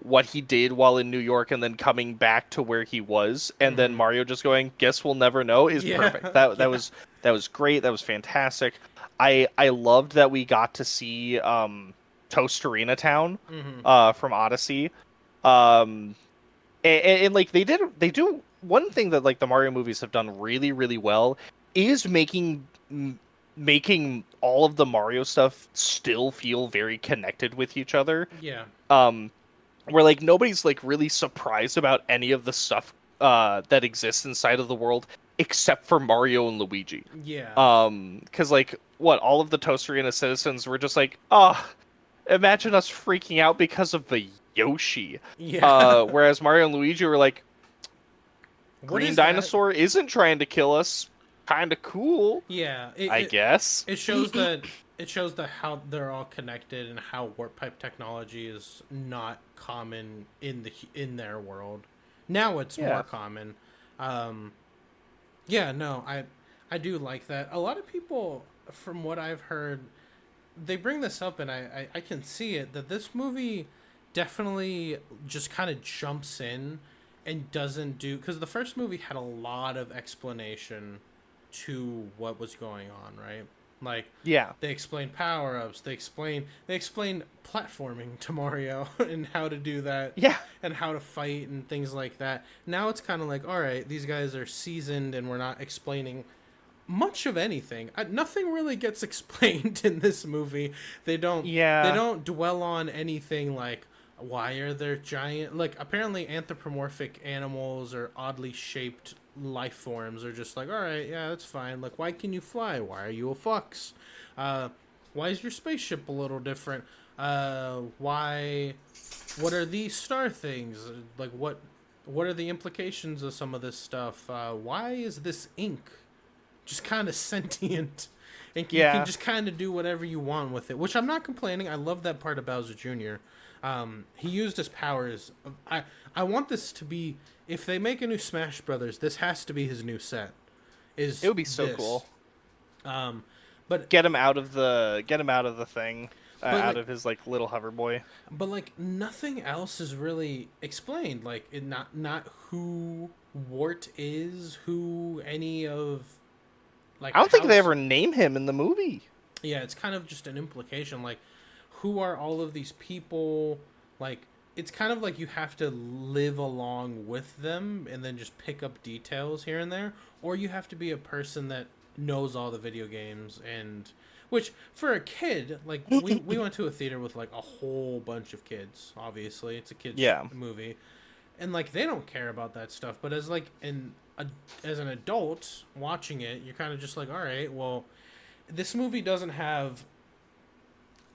what he did while in New York and then coming back to where he was, and then Mm-hmm. Mario just going, guess we'll never know, is Yeah. perfect. That Yeah. was great. That was fantastic. I loved that we got to see Tostarena Town Mm-hmm. from Odyssey. Um and like they do one thing that like the Mario movies have done really really well is making all of the Mario stuff still feel very connected with each other. Yeah. Um where like nobody's like really surprised about any of the stuff that exists inside of the world except for Mario and Luigi. Yeah. Cuz like what all of the Tostarena citizens were just like, "Oh, imagine us freaking out because of the Yoshi." Yeah. Whereas Mario and Luigi were like, What Green is that? Dinosaur isn't trying to kill us. Kinda cool, Yeah. I guess. It shows that how they're all connected and how warp pipe technology is not common in their world. Now it's more Yeah. common. Um, yeah, no, I do like that. A lot of people, from what I've heard, they bring this up, and I can see it that this movie definitely just kind of jumps in and doesn't do, because the first movie had a lot of explanation to what was going on, right? Like Yeah. they explain power ups, they explain platforming to Mario and how to do that Yeah. and how to fight and things like that. Now it's kind of like, all right, these guys are seasoned and we're not explaining much of anything. Nothing really gets explained in this movie. They Yeah. don't dwell on anything like why are there giant, like apparently anthropomorphic animals or oddly shaped life forms are just like, all right, yeah, that's fine. Like why can you fly? Why are you a fox? Uh why is your spaceship a little different? Why what are these star things? Like what are the implications of some of this stuff? Why is this ink just kind of sentient, and you can Yeah. just kind of do whatever you want with it. Which I'm not complaining. I love that part of Bowser Jr. He used his powers. I want this to be, if they make a new Smash Brothers, this has to be his new set. It Is would be so this? cool. Um, but Get him out of the thing. but Out like of his like little hover boy. nothing else is really explained. Like not who Wart is, who any of like I don't think they House. ever name him in the movie. Yeah, it's kind of just an implication. Like, who are all of these people? Like, it's kind of like you have to live along with them and then just pick up details here and there, or you have to be a person that knows all the video games. And which for a kid, like we went to a theater with like a whole bunch of kids. Obviously, it's a kids Yeah. movie, and like they don't care about that stuff. But as like as an adult watching it, you're kind of just like, all right, well, this movie doesn't have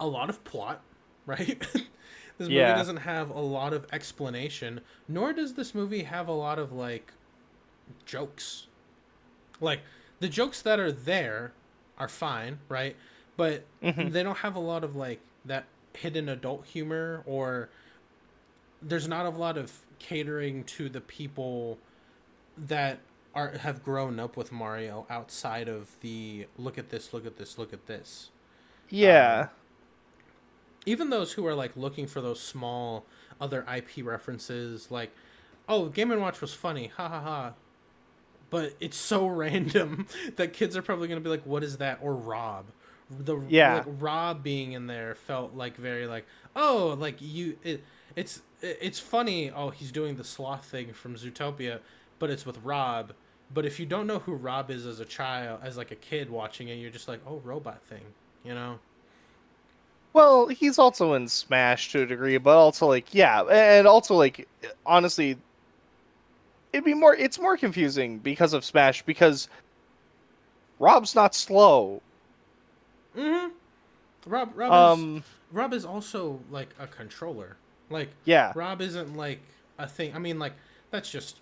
a lot of plot, right? This movie Yeah. doesn't have a lot of explanation, nor does this movie have a lot of like jokes. Like the jokes that are there are fine, right? But Hmm. they don't have a lot of like that hidden adult humor, or there's not a lot of catering to the people that are have grown up with Mario outside of the look at this, look at this, look at this. Yeah. Even those who are like looking for those small other IP references, like, oh, Game and Watch was funny, ha ha ha. But it's so random that kids are probably gonna be like, "What is that?" Or Rob, the like Yeah. Rob being in there felt like very like, oh, like it's funny. Oh, he's doing the sloth thing from Zootopia, but it's with Rob. But if you don't know who Rob is as a child, as like a kid watching it, you're just like, oh, robot thing, you know? Well, he's also in Smash to a degree, but also like yeah, and also like honestly, it's more confusing because of Smash because Rob's not slow. Mm-hmm. Rob Rob is Um, Rob is also like a controller. Like yeah, Rob isn't like a thing. I mean, like that's just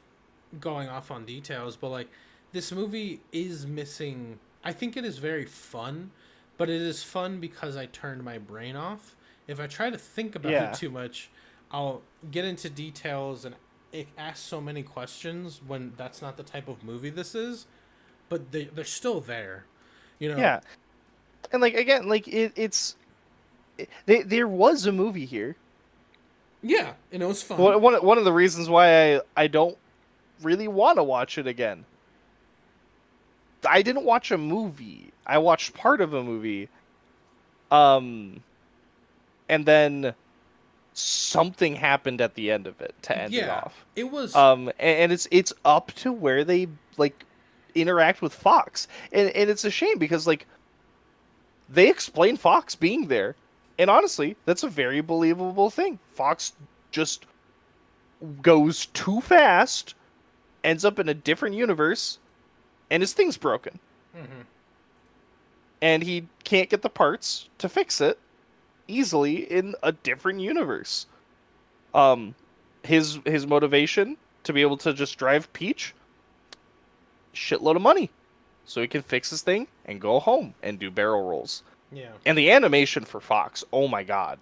going off on details, but like this movie is missing. I think it is very fun, but it is fun because I turned my brain off. If I try to think about it yeah, too much, I'll get into details and ask so many questions when that's not the type of movie this is. But they're still there, you know. yeah, and like again, like there was a movie here. Yeah, and it was fun. One of the reasons why I don't really want to watch it again. I didn't watch a movie. I watched part of a movie. Um, and then something happened at the end of it to end it Yeah, off. it was. And it's up to where they like interact with Fox, and it's a shame because like they explain Fox being there, and honestly, that's a very believable thing. Fox just goes too fast, ends up in a different universe, and his thing's broken, Mhm. and he can't get the parts to fix it easily in a different universe. Um, his motivation to be able to just drive Peach, shitload of money, so he can fix his thing and go home and do barrel rolls. Yeah. And the animation for Fox, oh my god,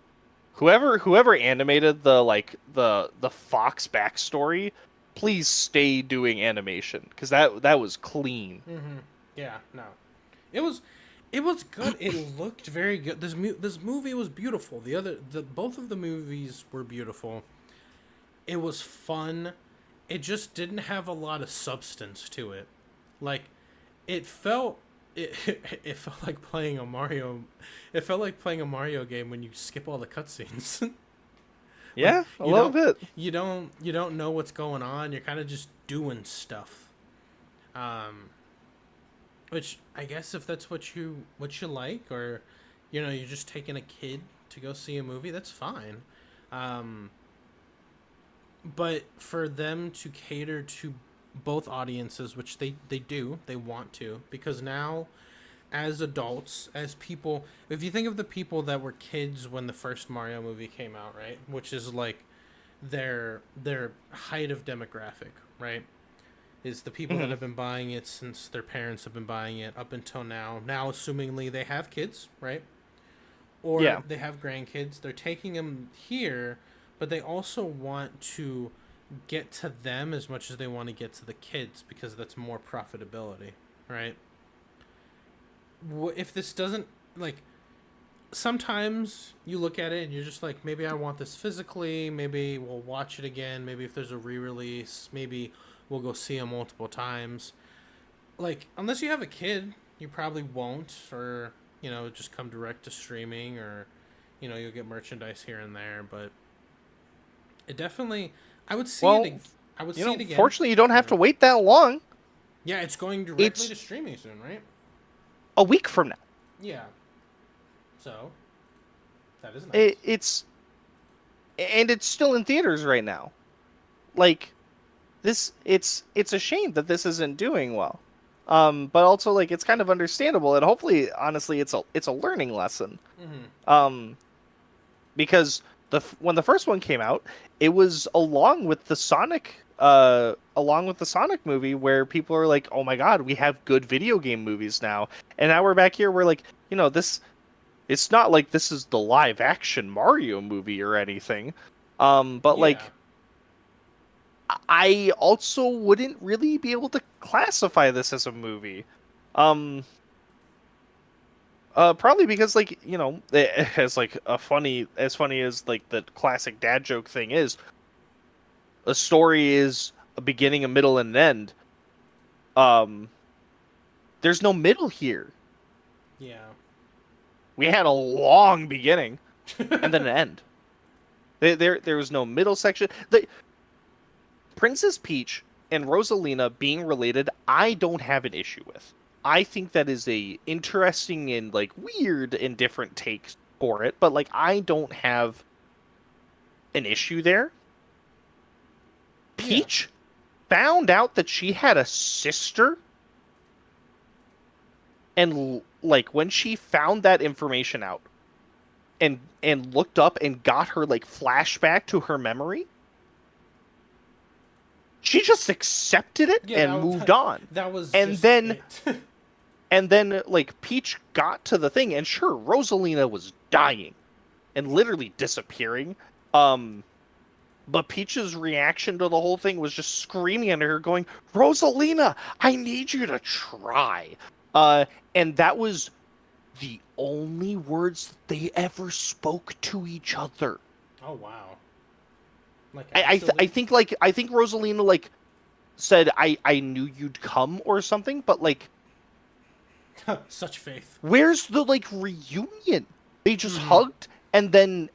whoever animated the Fox backstory, please stay doing animation because that was clean. Mhm. Yeah. No, it was. It was good. It looked very good. This movie was beautiful. The both of the movies were beautiful. It was fun. It just didn't have a lot of substance to it. Like it felt it, it felt like playing a Mario. It felt like playing a Mario game when you skip all the cutscenes. Like Yeah, a little bit. you don't know what's going on. You're kind of just doing stuff. Um, which I guess if that's what you like, or you know, you're just taking a kid to go see a movie, that's fine. Um, but for them to cater to both audiences, which they do, they want to, because now as adults, as people, if you think of the people that were kids when the first Mario movie came out, right, which is like their height of demographic, right, is the people that Hmm. have been buying it since their parents have been buying it up until now. Now, assumingly they have kids, right, or Yeah. they have grandkids, they're taking them here, but they also want to get to them as much as they want to get to the kids because that's more profitability, right? If this doesn't like sometimes you look at it and you're just like, maybe I want this physically, maybe we'll watch it again, maybe if there's a re-release, maybe we'll go see it multiple times. Like unless you have a kid, you probably won't, or you know, just come direct to streaming, or you know, you'll get merchandise here and there, but it definitely I would see Well, it I would see it again. fortunately, you don't have Yeah. to wait that long. Yeah, it's going directly It's to streaming soon, right? a week from now. Yeah. So, that is nice. It's and it's still in theaters right now. Like this, it's a shame that this isn't doing well. But also like it's kind of understandable, and hopefully, honestly, it's a learning lesson. Mhm. Um, because when the first one came out, it was along with the Sonic along with the Sonic movie, where people are like, "Oh my God, we have good video game movies now," and now we're back here. We're like, this. It's not like this is the live action Mario movie or anything. But Yeah. like, I also wouldn't really be able to classify this as a movie. Um, Probably because like as like as funny as like the classic dad joke thing is, a story is a beginning, a middle, and an end. Um, there's no middle here. Yeah. We had a long beginning and then an end. There was no middle section. The Princess Peach and Rosalina being related, I don't have an issue with. I think that is a interesting and like weird and different take for it, but like I don't have an issue there. Yeah. Peach found out that she had a sister, and like when she found that information out and looked up and got her like flashback to her memory, she just accepted it Yeah, and moved on. that was And just then it. and then like Peach got to the thing, and sure, Rosalina was dying and literally disappearing. But Peach's reaction to the whole thing was just screaming at her, going, "Rosalina, I need you to try." And that was the only words that they ever spoke to each other. Oh wow. Like I actually. think I think Rosalina like said, I knew you'd come" or something, but like, Such faith. where's the like reunion? They just Mm-hmm. hugged, and then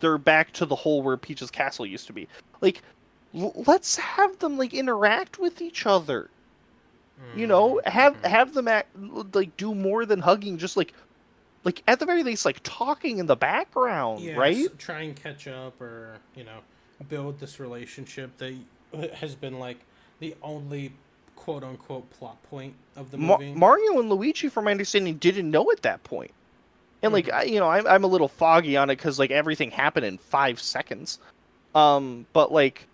they're back to the hole where Peach's castle used to be. Like, let's have them like interact with each other. Mm-hmm. Have them act, like do more than hugging. Just like at the very least, like talking in the background, Yes, right? try and catch up, or build this relationship that has been like the only quote unquote plot point of the movie. Mario and Luigi, from my understanding, didn't know at that point. And like Mm-hmm. I'm a little foggy on it because like everything happened in 5 seconds. But like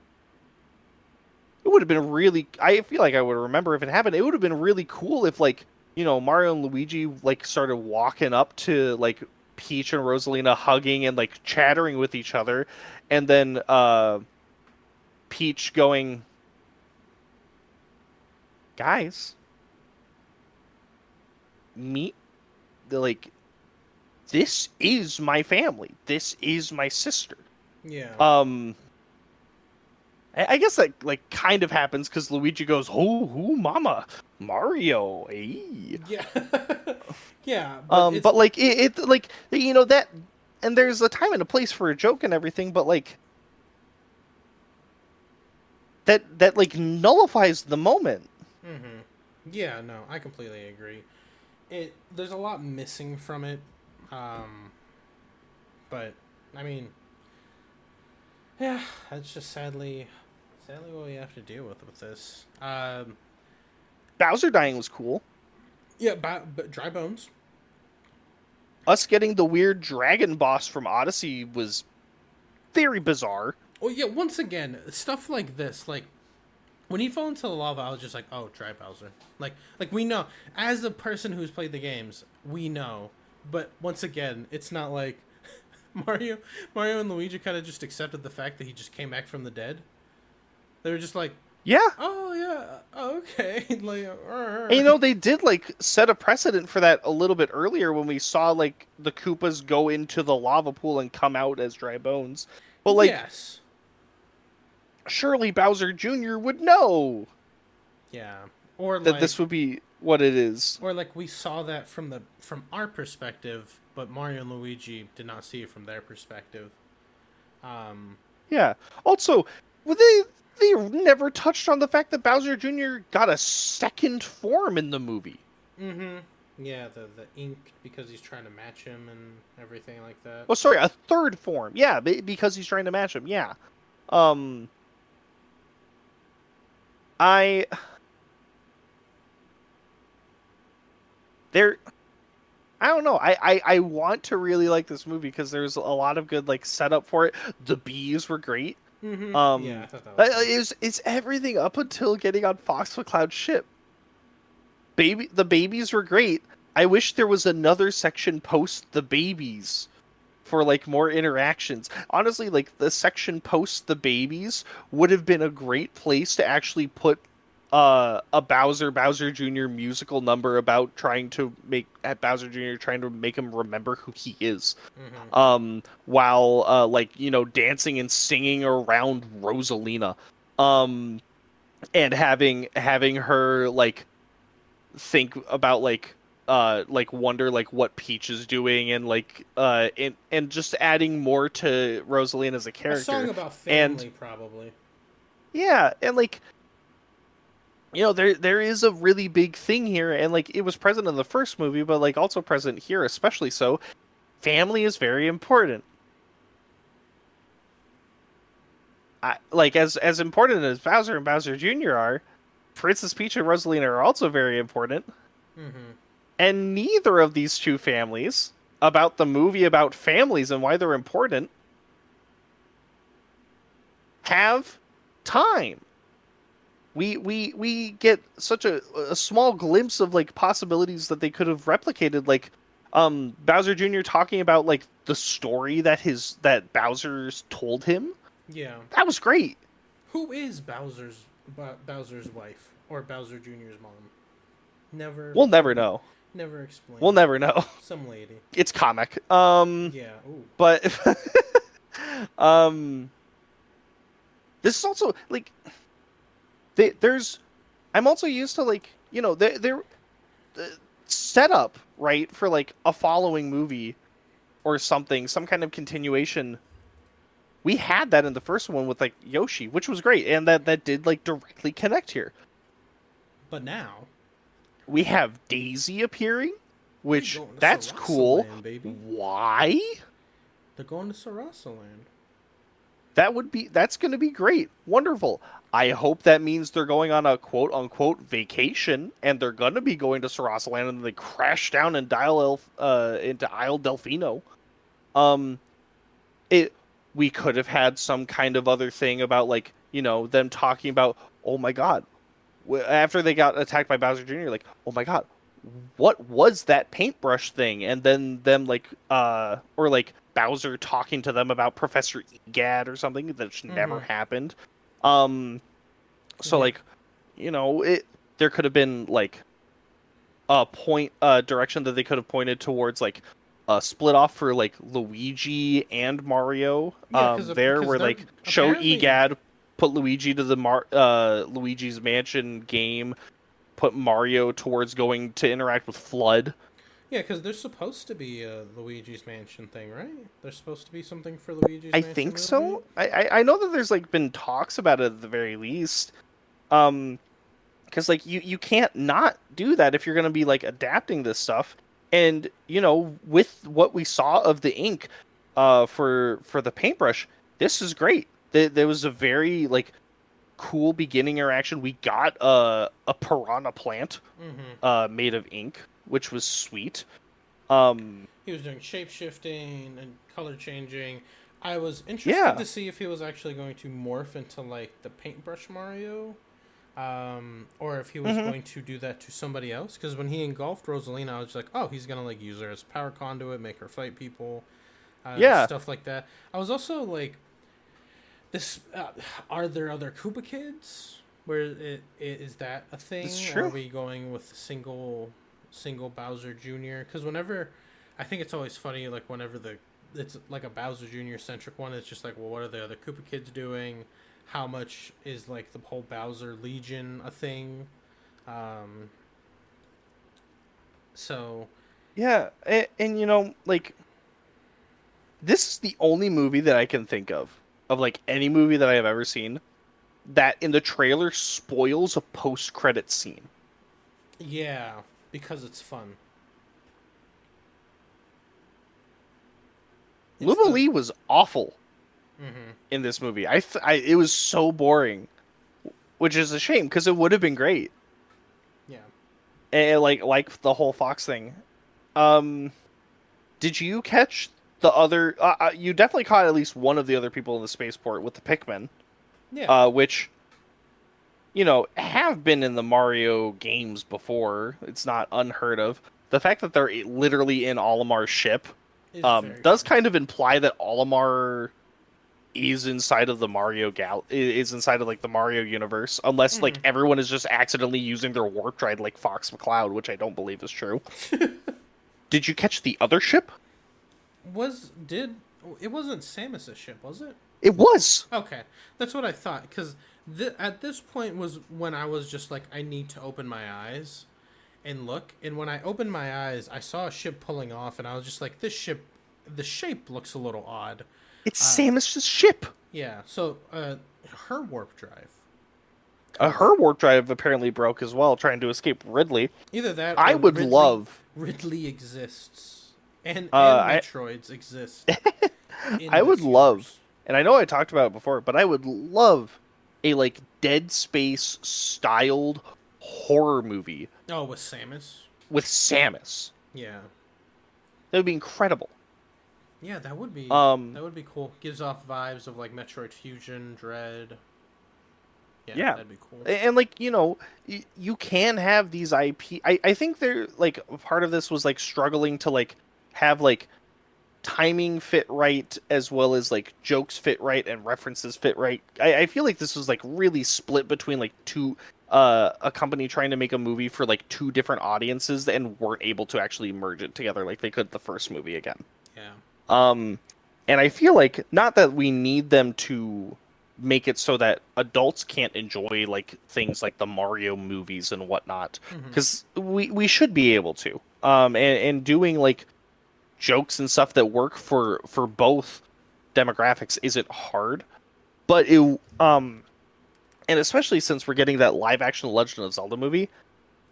it would have been really. I feel like I would remember if it happened. It would have been really cool if like Mario and Luigi like started walking up to like Peach and Rosalina hugging and like chattering with each other, and then Peach going, "Guys, meet the like this is my family. This is my sister." Yeah. Um, I guess that like kind of happens because Luigi goes, "Oh, mama, Mario, hey." Yeah. Yeah, but it's But like it like that, and there's a time and a place for a joke and everything, but like that like nullifies the moment. mm-hmm. Yeah, no, I completely agree. There's a lot missing from it. Um but I mean, yeah, that's just sadly what we have to deal with this. Bowser dying was cool. Yeah, but dry bones. Us getting the weird dragon boss from Odyssey was very bizarre. Oh yeah, once again, stuff like this, like when he fell into the lava, I was just like, "Oh, dry Bowser." Like we know, as a person who's played the games, we know. But once again, it's not like Mario, Mario and Luigi kind of just accepted the fact that he just came back from the dead. They were just like, Yeah. "Oh yeah, okay." Like, And they did like set a precedent for that a little bit earlier when we saw like the Koopas go into the lava pool and come out as dry bones. But like yes, surely Bowser Jr. would know yeah, or that like, this would be what it is. or like we saw that from our perspective, but Mario and Luigi did not see it from their perspective. Um, Yeah. Also, well, they never touched on the fact that Bowser Jr. got a second form in the movie. mm-hmm. Yeah, the ink because he's trying to match him and everything like that. Oh, sorry, a third form. Yeah, because he's trying to match him. Yeah. Um, I there. I don't know. I want to really like this movie because there's a lot of good like setup for it. The bees were great. Yeah, I thought that was fun. It's everything up until getting on Fox McCloud's ship. The babies were great. I wish there was another section post the babies for like more interactions. Honestly, like the section post the babies would have been a great place to actually put a Bowser Jr. musical number about trying to make at Bowser Jr. trying to make him remember who he is. Hmm. While like dancing and singing around Rosalina. And having her think about wonder what Peach is doing, and and just adding more to Rosalina as a A song character. about And family, probably. yeah, and there is a really big thing here, and it was present in the first movie, but also present here, especially so. Family is very important. As important as Bowser and Bowser Jr. are, Princess Peach and Rosalina are also very important. Hmm. And neither of these two families, about the movie about families and why they're important, have time. We get such a small glimpse of possibilities that they could have replicated, Bowser Jr. talking about the story that Bowser's told him. Yeah. That was great. Who is Bowser's wife or Bowser Jr.'s mom? Never, We'll never know. never We'll explained. never know. Some lady. It's comic. Yeah. Ooh. But um this is also there's I'm also used to they're set up right for a following movie or something, some kind of continuation. We had that in the first one with Yoshi, which was great, and that did directly connect here. But now We have Daisy appearing, they which going to that's cool. Sarasaland, baby. Why? They're going to Sarasaland. That's going to be great. Wonderful. I hope that means they're going on a quote unquote vacation, and they're going to be going to Sarasaland, and they crash down into Isle Delfino. Um it We could have had some kind of other thing about them talking about, oh my god, after they got attacked by Bowser Jr., oh my god, what was that paintbrush thing? And then them or Bowser talking to them about Professor Egad or something that never Mm-hmm. happened. Um, so Yeah. there could have been a point direction that they could have pointed towards a split off for Luigi and Mario. Yeah, There because where they're show apparently Egad, put Luigi to the Luigi's Mansion game, put Mario towards going to interact with Flood. yeah, because there's supposed to be a Luigi's Mansion thing, right? There's supposed to be something for Luigi's I Mansion think movie. so. I know that there's been talks about it at the very least. Because you can't not do that if you're gonna be adapting this stuff. And with what we saw of the ink, for the paintbrush, this is great. There was a very cool beginning interaction. We got a piranha plant Mm-hmm. made of ink, which was sweet. He was doing shape shifting and color changing. I was interested Yeah. to see if he was actually going to morph into the paintbrush Mario, or if he was Hmm. going to do that to somebody else. Because when he engulfed Rosalina, I was just like, oh, he's gonna use her as a power conduit, make her fight people, Yeah. stuff like that. I was also like, this. Are there other Koopa kids? Where is that a thing? It's Or are true. we going with single Bowser Jr.? Because whenever, I think it's always funny whenever it's a Bowser Jr. centric one. It's just well, what are the other Koopa kids doing? How much is the whole Bowser Legion a thing? Um, so Yeah. And this is the only movie that I can think of any movie that I have ever seen that in the trailer spoils a post-credit scene. yeah, because it's fun. It's Luba the Lee was awful mm-hmm. in this movie. It was so boring, which is a shame because it would have been great. Yeah. And, like the whole Fox thing. Um, did you catch the other, you definitely caught at least one of the other people in the spaceport with the Pikmin, Yeah. which have been in the Mario games before. It's not unheard of. The fact that they're literally in Olimar's ship Is very does funny. kind of imply that Olimar is inside of the is inside of like the Mario universe, unless like Hmm. everyone is just accidentally using their warp drive like Fox McCloud, which I don't believe is true. Did you catch the other ship? Was did it wasn't Samus's ship, was it? It was. Okay, that's what I thought. Because at this point was when I was just like, I need to open my eyes and look. And when I opened my eyes, I saw a ship pulling off, and I was just like, this ship, the shape looks a little odd. It's Uh, Samus's ship. yeah. So her warp drive. Her warp drive apparently broke as well, trying to escape Ridley. Either that I or would love. Ridley exists, and I Metroids exist in I would this love, universe. and I know I talked about it before, but I would love a like Dead Space styled horror movie Oh, with Samus. with Samus. Yeah. That would be incredible. Yeah, Um, that would be cool. Gives off vibes of like Metroid Fusion, Dread. Yeah, yeah, that'd be cool. and like you can have these IP. I think they're like part of this was like struggling to like have like timing fit right as well as like jokes fit right and references fit right. I feel like this was like really split between like two a company trying to make a movie for like two different audiences and weren't able to actually merge it together like they could the first movie again. Yeah. Um and I feel like not that we need them to make it so that adults can't enjoy like things like the Mario movies and whatnot Hmm. because we should be able to and doing like jokes and stuff that work for both demographics isn't hard, but it and especially since we're getting that live action Legend of Zelda movie,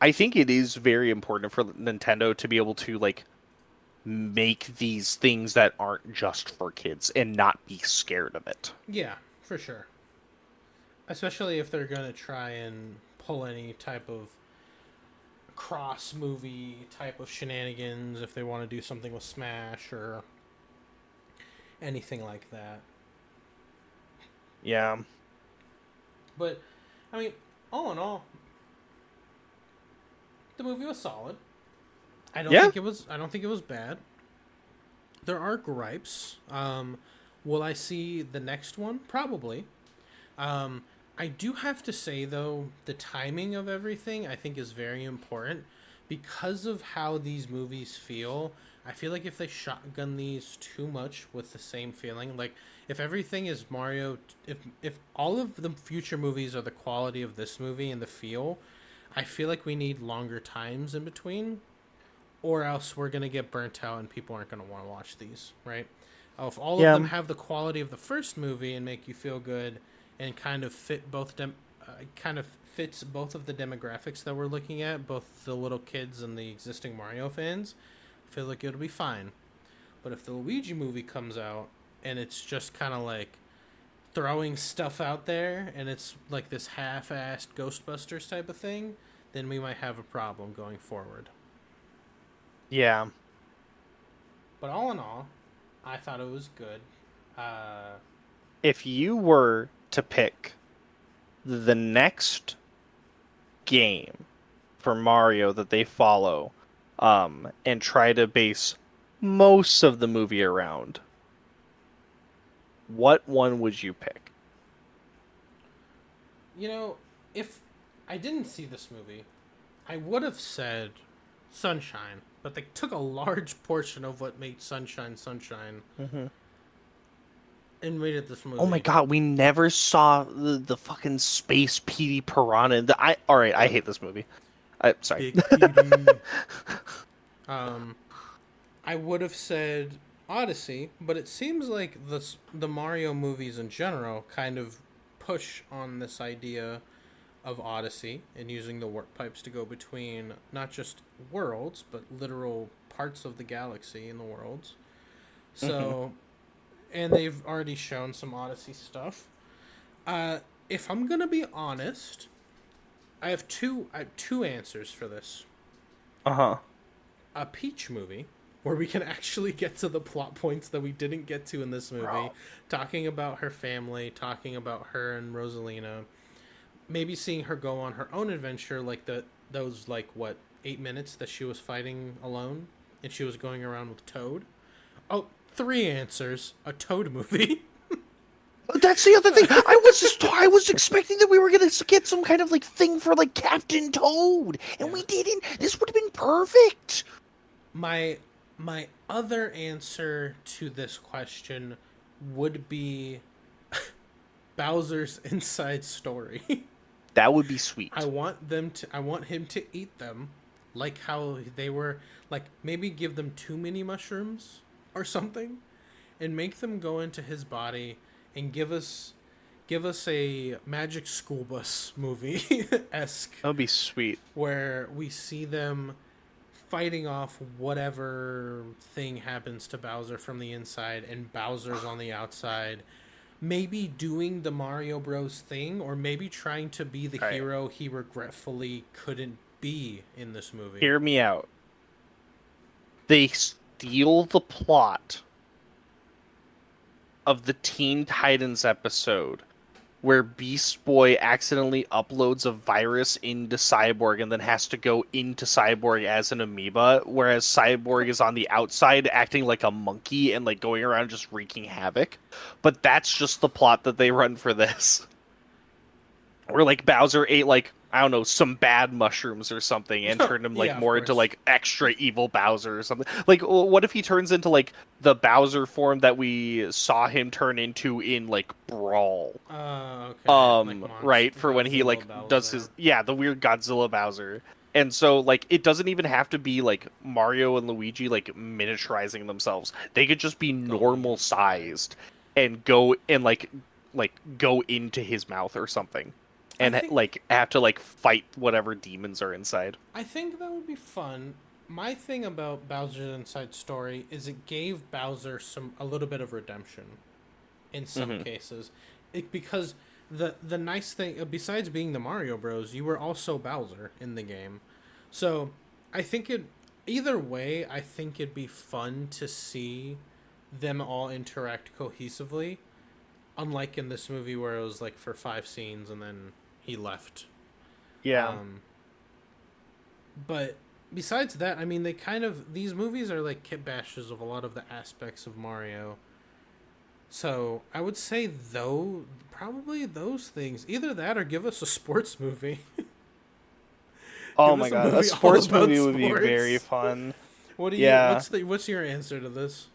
I think it is very important for Nintendo to be able to like make these things that aren't just for kids and not be scared of it. Yeah, for sure. Especially if they're gonna try and pull any type of cross movie type of shenanigans, if they want to do something with Smash or anything like that. Yeah. But I mean, all in all, the movie was solid. Yeah. I don't think it was bad. There are gripes. Will I see the next one? Probably. Um, I do have to say though, the timing of everything I think is very important because of how these movies feel. I feel like if they shotgun these too much with the same feeling, like if everything is Mario, if all of the future movies are the quality of this movie and the feel, I feel like we need longer times in between, or else we're gonna get burnt out and people aren't gonna want to watch these, right? If all of Yeah. them have the quality of the first movie and make you feel good, and kind of kind of fits both of the demographics that we're looking at, both the little kids and the existing Mario fans, I feel like it'll be fine. But if the Luigi movie comes out and it's just kind of like throwing stuff out there and it's like this half-assed Ghostbusters type of thing, then we might have a problem going forward. Yeah. But all in all, I thought it was good. Uh, If you were to pick the next game for Mario that they follow, and try to base most of the movie around, what one would you pick? you know, if I didn't see this movie, I would have said Sunshine, but they took a large portion of what made Sunshine Sunshine Mm-hmm. and made it this movie. Oh my god, we never saw the fucking space Petey Piranha. All right, I hate this movie. Sorry. Big PD. I would have said Odyssey, but it seems like the Mario movies in general kind of push on this idea of Odyssey and using the warp pipes to go between not just worlds but literal parts of the galaxy in the worlds. So, and they've already shown some Odyssey stuff. If I'm gonna be honest, I have two answers for this. Uh-huh. A Peach movie, where we can actually get to the plot points that we didn't get to in this movie, Bro. talking about her family, talking about her and Rosalina, maybe seeing her go on her own adventure, like those like what 8 minutes that she was fighting alone, and she was going around with Toad. Oh, three answers: a Toad movie. That's the other thing. I was expecting that we were gonna get some kind of like thing for like Captain Toad, and Yeah. we didn't. This would have been perfect. My my other answer to this question would be Bowser's Inside Story. That would be I sweet. want them to. I want him to eat them, like how they were. Like maybe give them too many mushrooms or something, and make them go into his body and give us a Magic School Bus movie esque That would be sweet. where we see them fighting off whatever thing happens to Bowser from the inside and Bowser's on the outside. Maybe doing the Mario Bros thing, or maybe trying to be the All right, hero he regretfully couldn't be in this movie. hear me out. They steal the plot of the Teen Titans episode where Beast Boy accidentally uploads a virus into Cyborg and then has to go into Cyborg as an amoeba, whereas Cyborg is on the outside acting like a monkey and like going around just wreaking havoc. But that's just the plot that they run for this. Where like Bowser ate like I don't know some bad mushrooms or something and turned him like Yeah, of more into course. like extra evil Bowser or something. Like what if he turns into like the Bowser form that we saw him turn into in like Brawl? Okay, like Right, monster for when he Godzilla like does Bowser. his the weird Godzilla Bowser. And so like it doesn't even have to be like Mario and Luigi like miniaturizing themselves. They could just be Going normal inside. sized and go and like go into his mouth or something I and think like have to like fight whatever demons are inside. I think that would be fun. My thing about Bowser's Inside Story is it gave Bowser a little bit of redemption in some Hmm. cases, because the nice thing besides being the Mario Bros, you were also Bowser in the game, so I think it either way. I think it'd be fun to see them all interact cohesively, unlike in this movie where it was like for 5 scenes and then he left. Yeah. Um, but besides that, I mean, they kind of these movies are like kit bashes of a lot of the aspects of Mario. So I would say though probably those things. Either that or give us a sports movie. Oh Give my us a god, a movie all sports about movie would be very sports. fun. What do you? Yeah. What's your answer to this?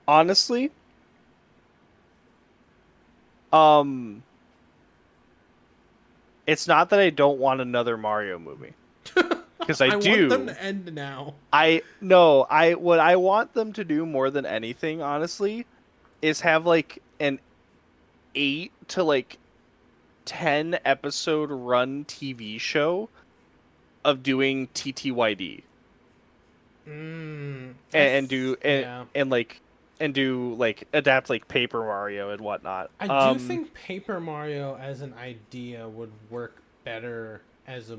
Honestly, um it's not that I don't want another Mario movie because I I want them do. to end now. I no, I what I want them to do more than anything, honestly, is have like an 8 to like 10 episode run TV show of doing TTYD Mm, and do yeah. and do like adapt like Paper Mario and whatnot. I do think Paper Mario as an idea would work better as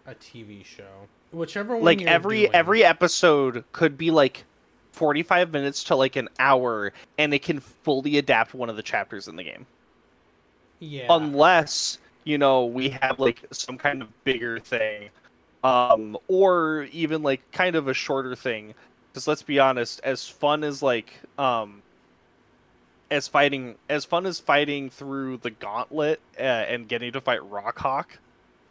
a TV show. Whichever one Like you're doing. every episode could be like 45 minutes to like an hour and it can fully adapt one of the chapters in the game. Yeah. Unless, we have like some kind of bigger thing or even like kind of a shorter thing because let's be honest, as fun as like as fun as fighting through the gauntlet and getting to fight Rockhawk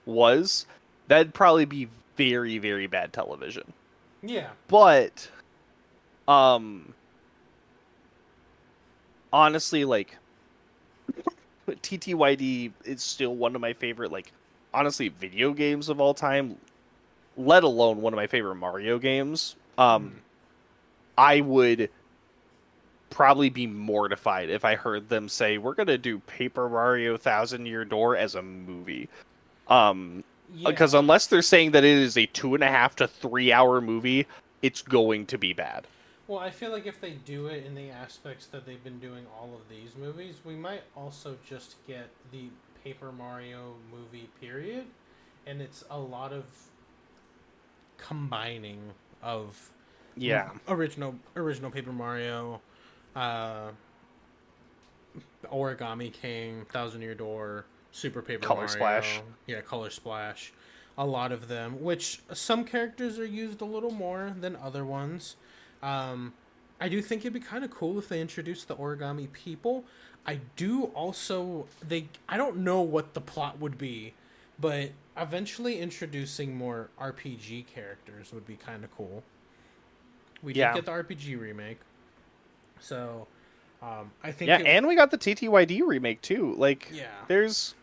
was, that'd probably be very very bad television. Yeah. But um honestly, like TTYD is still one of my favorite like honestly video games of all time, let alone one of my favorite Mario games. I would probably be mortified if I heard them say we're gonna do Paper Mario Thousand Year Door as a movie. Because Yeah. unless they're saying that it is a 2.5 to 3 hour movie, it's going to be bad. Well, I feel like if they do it in the aspects that they've been doing all of these movies, we might also just get the Paper Mario movie period, and it's a lot of combining of Yeah. Original Paper Mario, uh, Origami King, Thousand Year Door, Super Paper Color Mario, Splash. yeah, Color Splash, a lot of them. Which some characters are used a little more than other ones. Um, I do think it'd be kind of cool if they introduced the origami people. I do also they I don't know what the plot would be, but eventually introducing more RPG characters would be kind of cool. We did Yeah. get the RPG remake, so I think Yeah, it. and we got the TTYD remake too. Like, Yeah. there's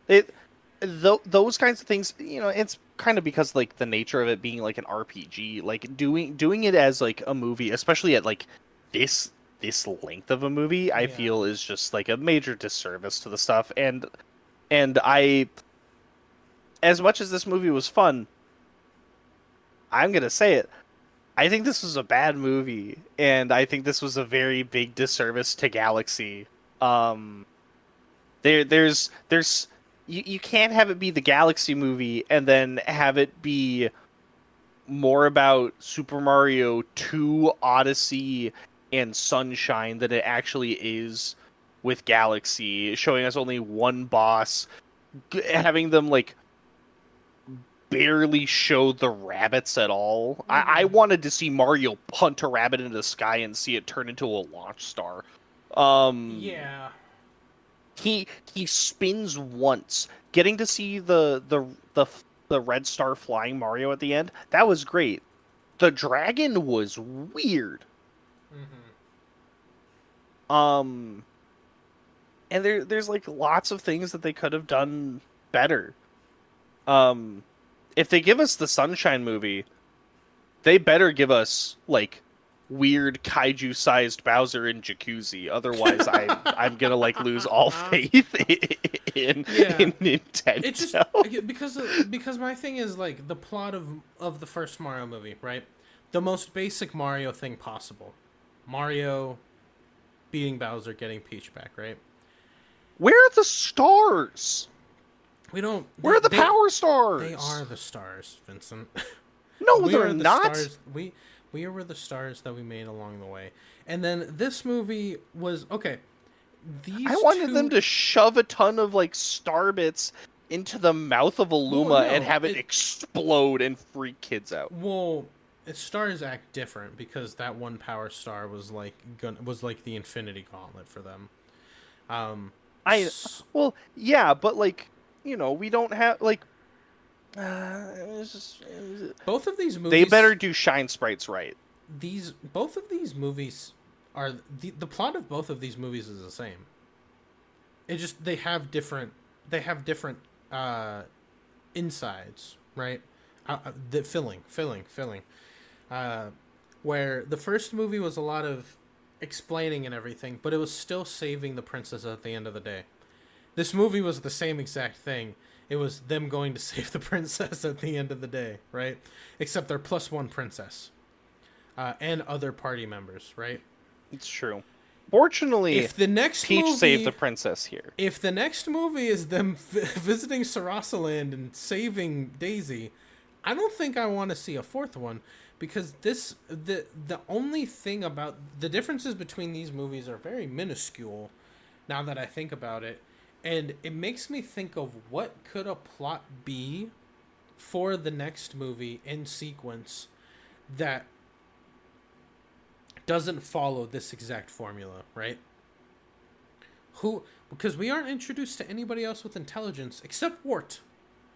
it, those kinds of things. It's kind of because like the nature of it being like an RPG, like doing it as like a movie, especially at like this this length of a movie, I Yeah. feel is just like a major disservice to the stuff. And I, as much as this movie was fun, I'm gonna say it. I think this was a bad movie, and I think this was a very big disservice to Galaxy. Um, there's you can't have it be the Galaxy movie and then have it be more about Super Mario 2 Odyssey and Sunshine than it actually is with Galaxy, showing us only one boss, having them like barely show the rabbits at all. I Mm-hmm. wanted to see Mario punt a rabbit into the sky and see it turn into a launch star. Um, Yeah. he spins once, getting to see the red star flying Mario at the end. That was great. The dragon was weird. Mm-hmm. Um, and there's like lots of things that they could have done better. Um, if they give us the Sunshine movie, they better give us like weird kaiju sized Bowser in jacuzzi. Otherwise, I'm gonna like lose all faith Yeah. in It just Nintendo. because my thing is like the plot of the first Mario movie, right? The most basic Mario thing possible. Mario beating Bowser, getting Peach back, right? Where are the stars? We don't. Where are the power They are stars? the stars, Vincent. No, we they're are the not. stars. We are the stars that we made along the way. And then this movie was okay. I These wanted them two. to shove a ton of like star bits into the mouth of a Well, Luma and no, have it explode and freak kids out. well, stars act different because that one power star was like was like the Infinity Gauntlet for them. Um, I well, yeah, but like we don't have like both of these they movies, better do shine sprites right. both of these movies are the plot of both of these movies is the same. It just they have different uh, insides, right? The filling. Uh, where the first movie was a lot of explaining and everything, but it was still saving the princess at the end of the day. This movie was the same exact thing. It was them going to save the princess at the end of the day, right? Except they're plus one princess and other party members, right? It's true. Fortunately, If the next Peach saved the movie, princess here. if the next movie is them visiting Sarasaland and saving Daisy, I don't think I want to see a fourth one because the only thing about the differences between these movies are very minuscule. Now that I think about it, and it makes me think of what could a plot be for the next movie in sequence that doesn't follow this exact formula, right? Who because we aren't introduced to anybody else with intelligence except Wart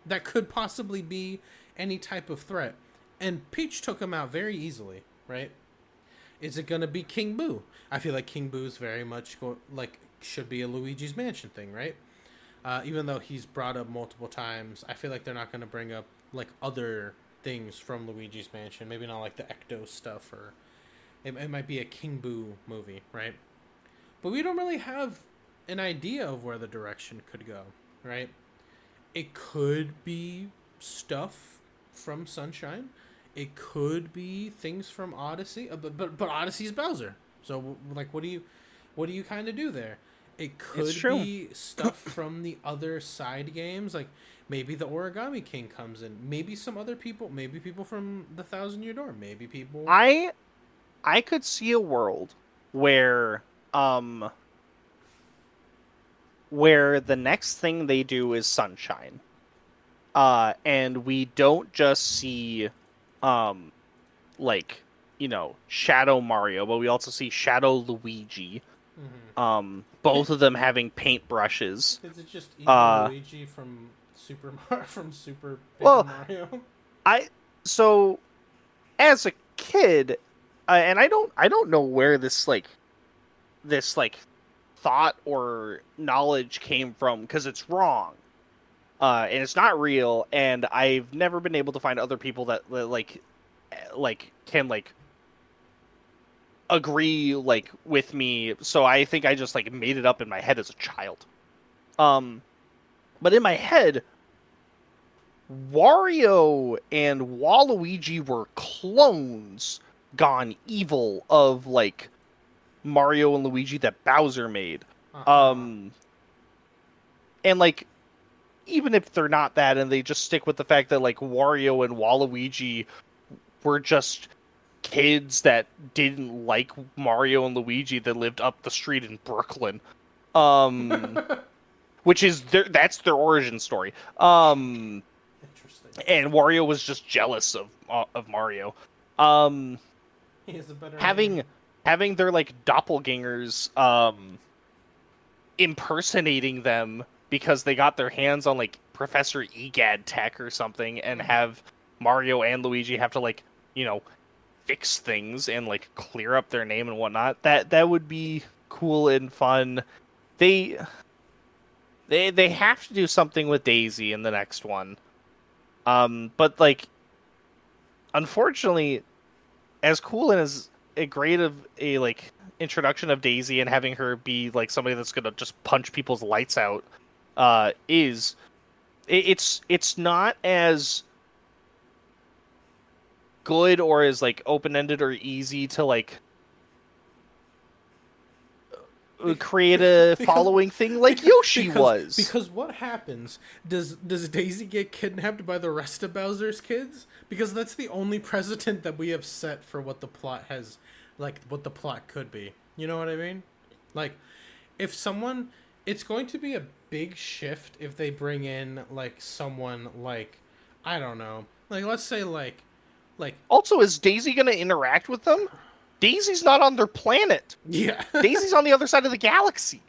that could possibly be any type of threat. And Peach took him out very easily, right? Is it going to be King Boo? I feel like King Boo's very much like should be a Luigi's Mansion thing, right? Even though he's brought up multiple times, I feel like they're not going to bring up like other things from Luigi's Mansion. Maybe not like the Ecto stuff, or it might be a King Boo movie, right? But we don't really have an idea of where the direction could go, right? It could be stuff from Sunshine. It could be things from Odyssey, but Odyssey's Bowser. So like, what do you kind of do there? It It's could true. be stuff from the other side games, like maybe the Origami King comes in, maybe some other people, maybe people from the Thousand Year Door, maybe people. I I could see a world where um where the next thing they do is Sunshine. And we don't just see um like, Shadow Mario, but we also see Shadow Luigi. Mm-hmm. Both of them having paintbrushes. Is it just evil Uh Luigi from from Super Paper well, Mario? I so as a kid, and I don't know where this thought or knowledge came from because it's wrong. And it's not real, and I've never been able to find other people that can agree with me. So I think I just made it up in my head as a child. Um, but in my head, Wario and Waluigi were clones gone evil of Mario and Luigi that Bowser made. Uh huh. Um, and even if they're not that, and they just stick with the fact that Wario and Waluigi were just kids that didn't like Mario and Luigi that lived up the street in Brooklyn. Um, which is that's their origin story. Interesting. And Wario was just jealous of Mario. Um, He has a better having name. having their doppelgangers impersonating them because they got their hands on Professor Egad tech or something, and Mm-hmm. have Mario and Luigi have to you know fix things and clear up their name and whatnot. That would be cool and fun. They they have to do something with Daisy in the next one. But unfortunately, as cool and as a great of a introduction of Daisy and having her be somebody that's gonna just punch people's lights out, is it's not as good or as open ended or easy to create a because following thing like Yoshi was. because what happens? Does Daisy get kidnapped by the rest of Bowser's kids? Because that's the only precedent that we have set for what the plot has, what the plot could be. You know what I mean? Like, if someone, it's going to be a big shift if they bring in someone I don't know, let's say like Also, is Daisy gonna interact with them? Daisy's not on their planet. yeah. Daisy's on the other side of the galaxy.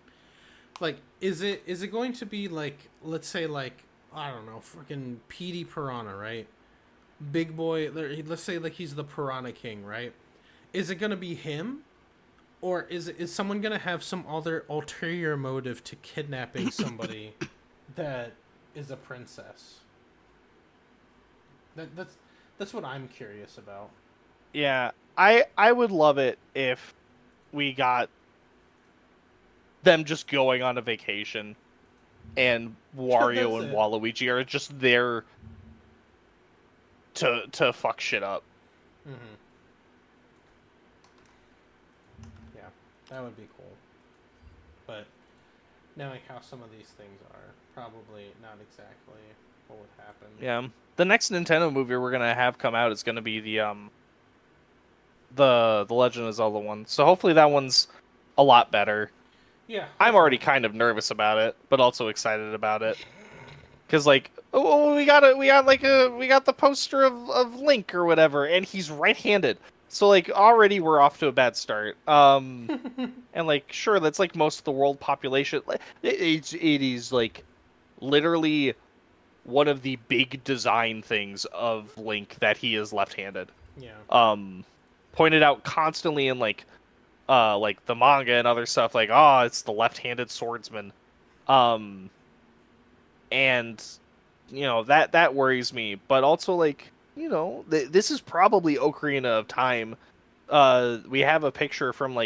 Is it going to be let's say I don't know, freaking Petey Piranha, right? Big boy, let's say he's the Piranha King, right? Is it gonna be him, or is someone gonna have some other ulterior motive to kidnapping somebody that is a princess? That's what I'm curious about. Yeah, I would love it if we got them just going on a vacation and That's Wario and it. Waluigi are just there to fuck shit up. Mm-hmm. Yeah, that would be cool. But knowing how some of these things are, probably not exactly what would happen. Yeah. The next Nintendo movie we're gonna have come out is gonna be the Legend of Zelda one. So hopefully that one's a lot better. Yeah, I'm already hopefully. kind of nervous about it, but also excited about it. Cause oh, we got the poster of Link or whatever, and he's right-handed. So already we're off to a bad start. And sure, that's most of the world population. It is literally one of the big design things of Link that he is left-handed. Yeah. Um, Pointed out constantly in the manga and other stuff, oh, it's the left-handed swordsman. Um, and that worries me, but also this is probably Ocarina of Time. We have a picture from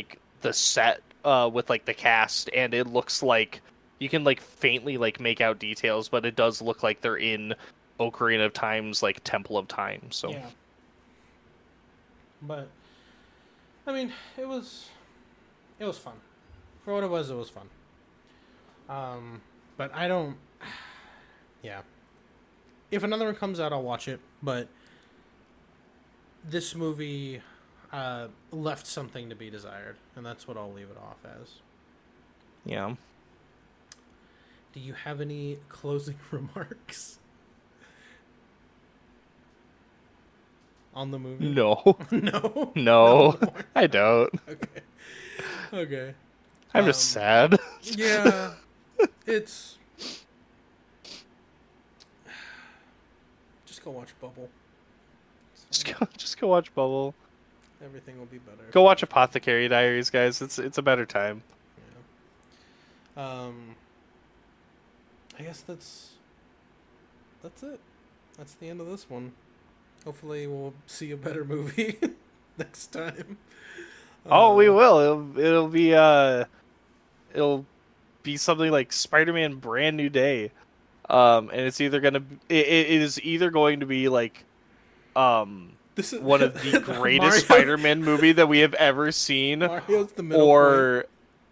the set with the cast, and it looks like you can faintly make out details, but it does look like they're in Ocarina of Time's Temple of Time. So Yeah. But I mean, it was fun. For what it was fun. But I don't. Yeah. If another one comes out, I'll watch it. But this movie left something to be desired, and that's what I'll leave it off as. Yeah. Do you have any closing remarks on the movie? No. No. No. No. I don't. Okay. Okay. I'm just sad. Yeah. It's. Just go watch Bubble. Just go watch Bubble. Everything will be better. Go watch Apothecary Diaries, guys. It's a better time. Yeah. I guess that's it. That's the end of this one. Hopefully, we'll see a better movie next time. Oh, we will. It'll be something like Spider-Man Brand New Day. And it's either it is either going to be like this is one of the greatest Mario, Spider-Man movie that we have ever seen, Mario's the middle point.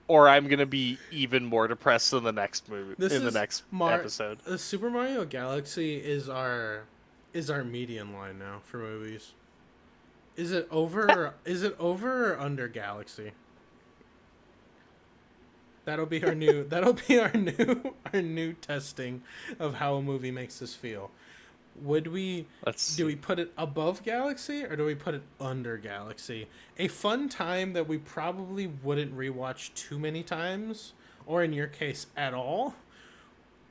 or I'm gonna be even more depressed in the next movie the next episode. Super Mario Galaxy is our median line now for movies. Is it over? Is it over or under Galaxy? That'll be our new. Our new testing of how a movie makes us feel. Do we put it above Galaxy or do we put it under Galaxy? A fun time that we probably wouldn't rewatch too many times, or in your case at all,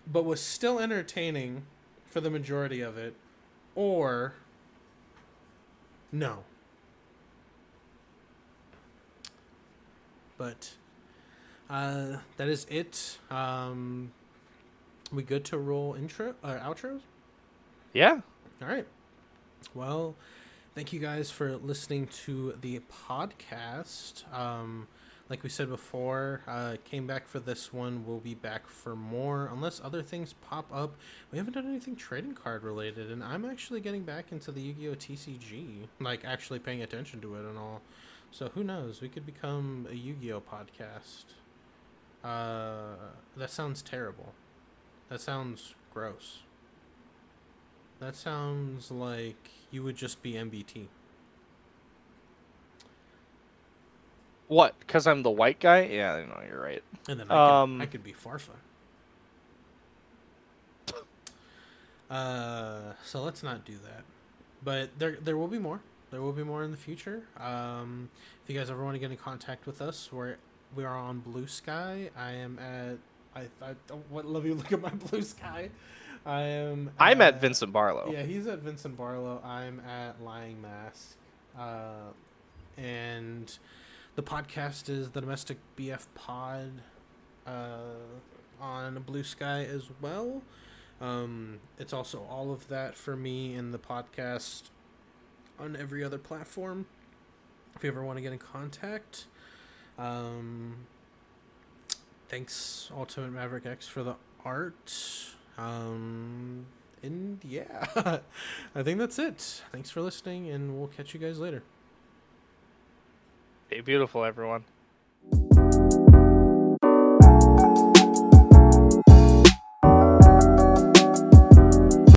but was still entertaining for the majority of it, or no. But that is it. We good to roll outros? Yeah. All right. Well, thank you guys for listening to the podcast. Like we said before, came back for this one. We'll be back for more unless other things pop up. We haven't done anything trading card related, and I'm actually getting back into the Yu-Gi-Oh! TCG, like actually paying attention to it and all. So who knows? We could become a Yu-Gi-Oh! Podcast. That sounds terrible. That sounds gross. That sounds like you would just be MBT. What? Because I'm the white guy? Yeah, no, you're right. And then I could be Farfa. So let's not do that. But there will be more. There will be more in the future. If you guys ever want to get in contact with us, we are on Blue Sky. I am at. I don't let me look at my Blue Sky. I'm at Vincent Barlow. Yeah, he's at Vincent Barlow. I'm at Lying Mask. And the podcast is the Domestic BF Pod on Blue Sky as well. It's also all of that for me in the podcast on every other platform. If you ever want to get in contact. Thanks, Ultimate Maverick X, for the art. And yeah, I think that's it. Thanks for listening, and we'll catch you guys later. Hey, beautiful, everyone.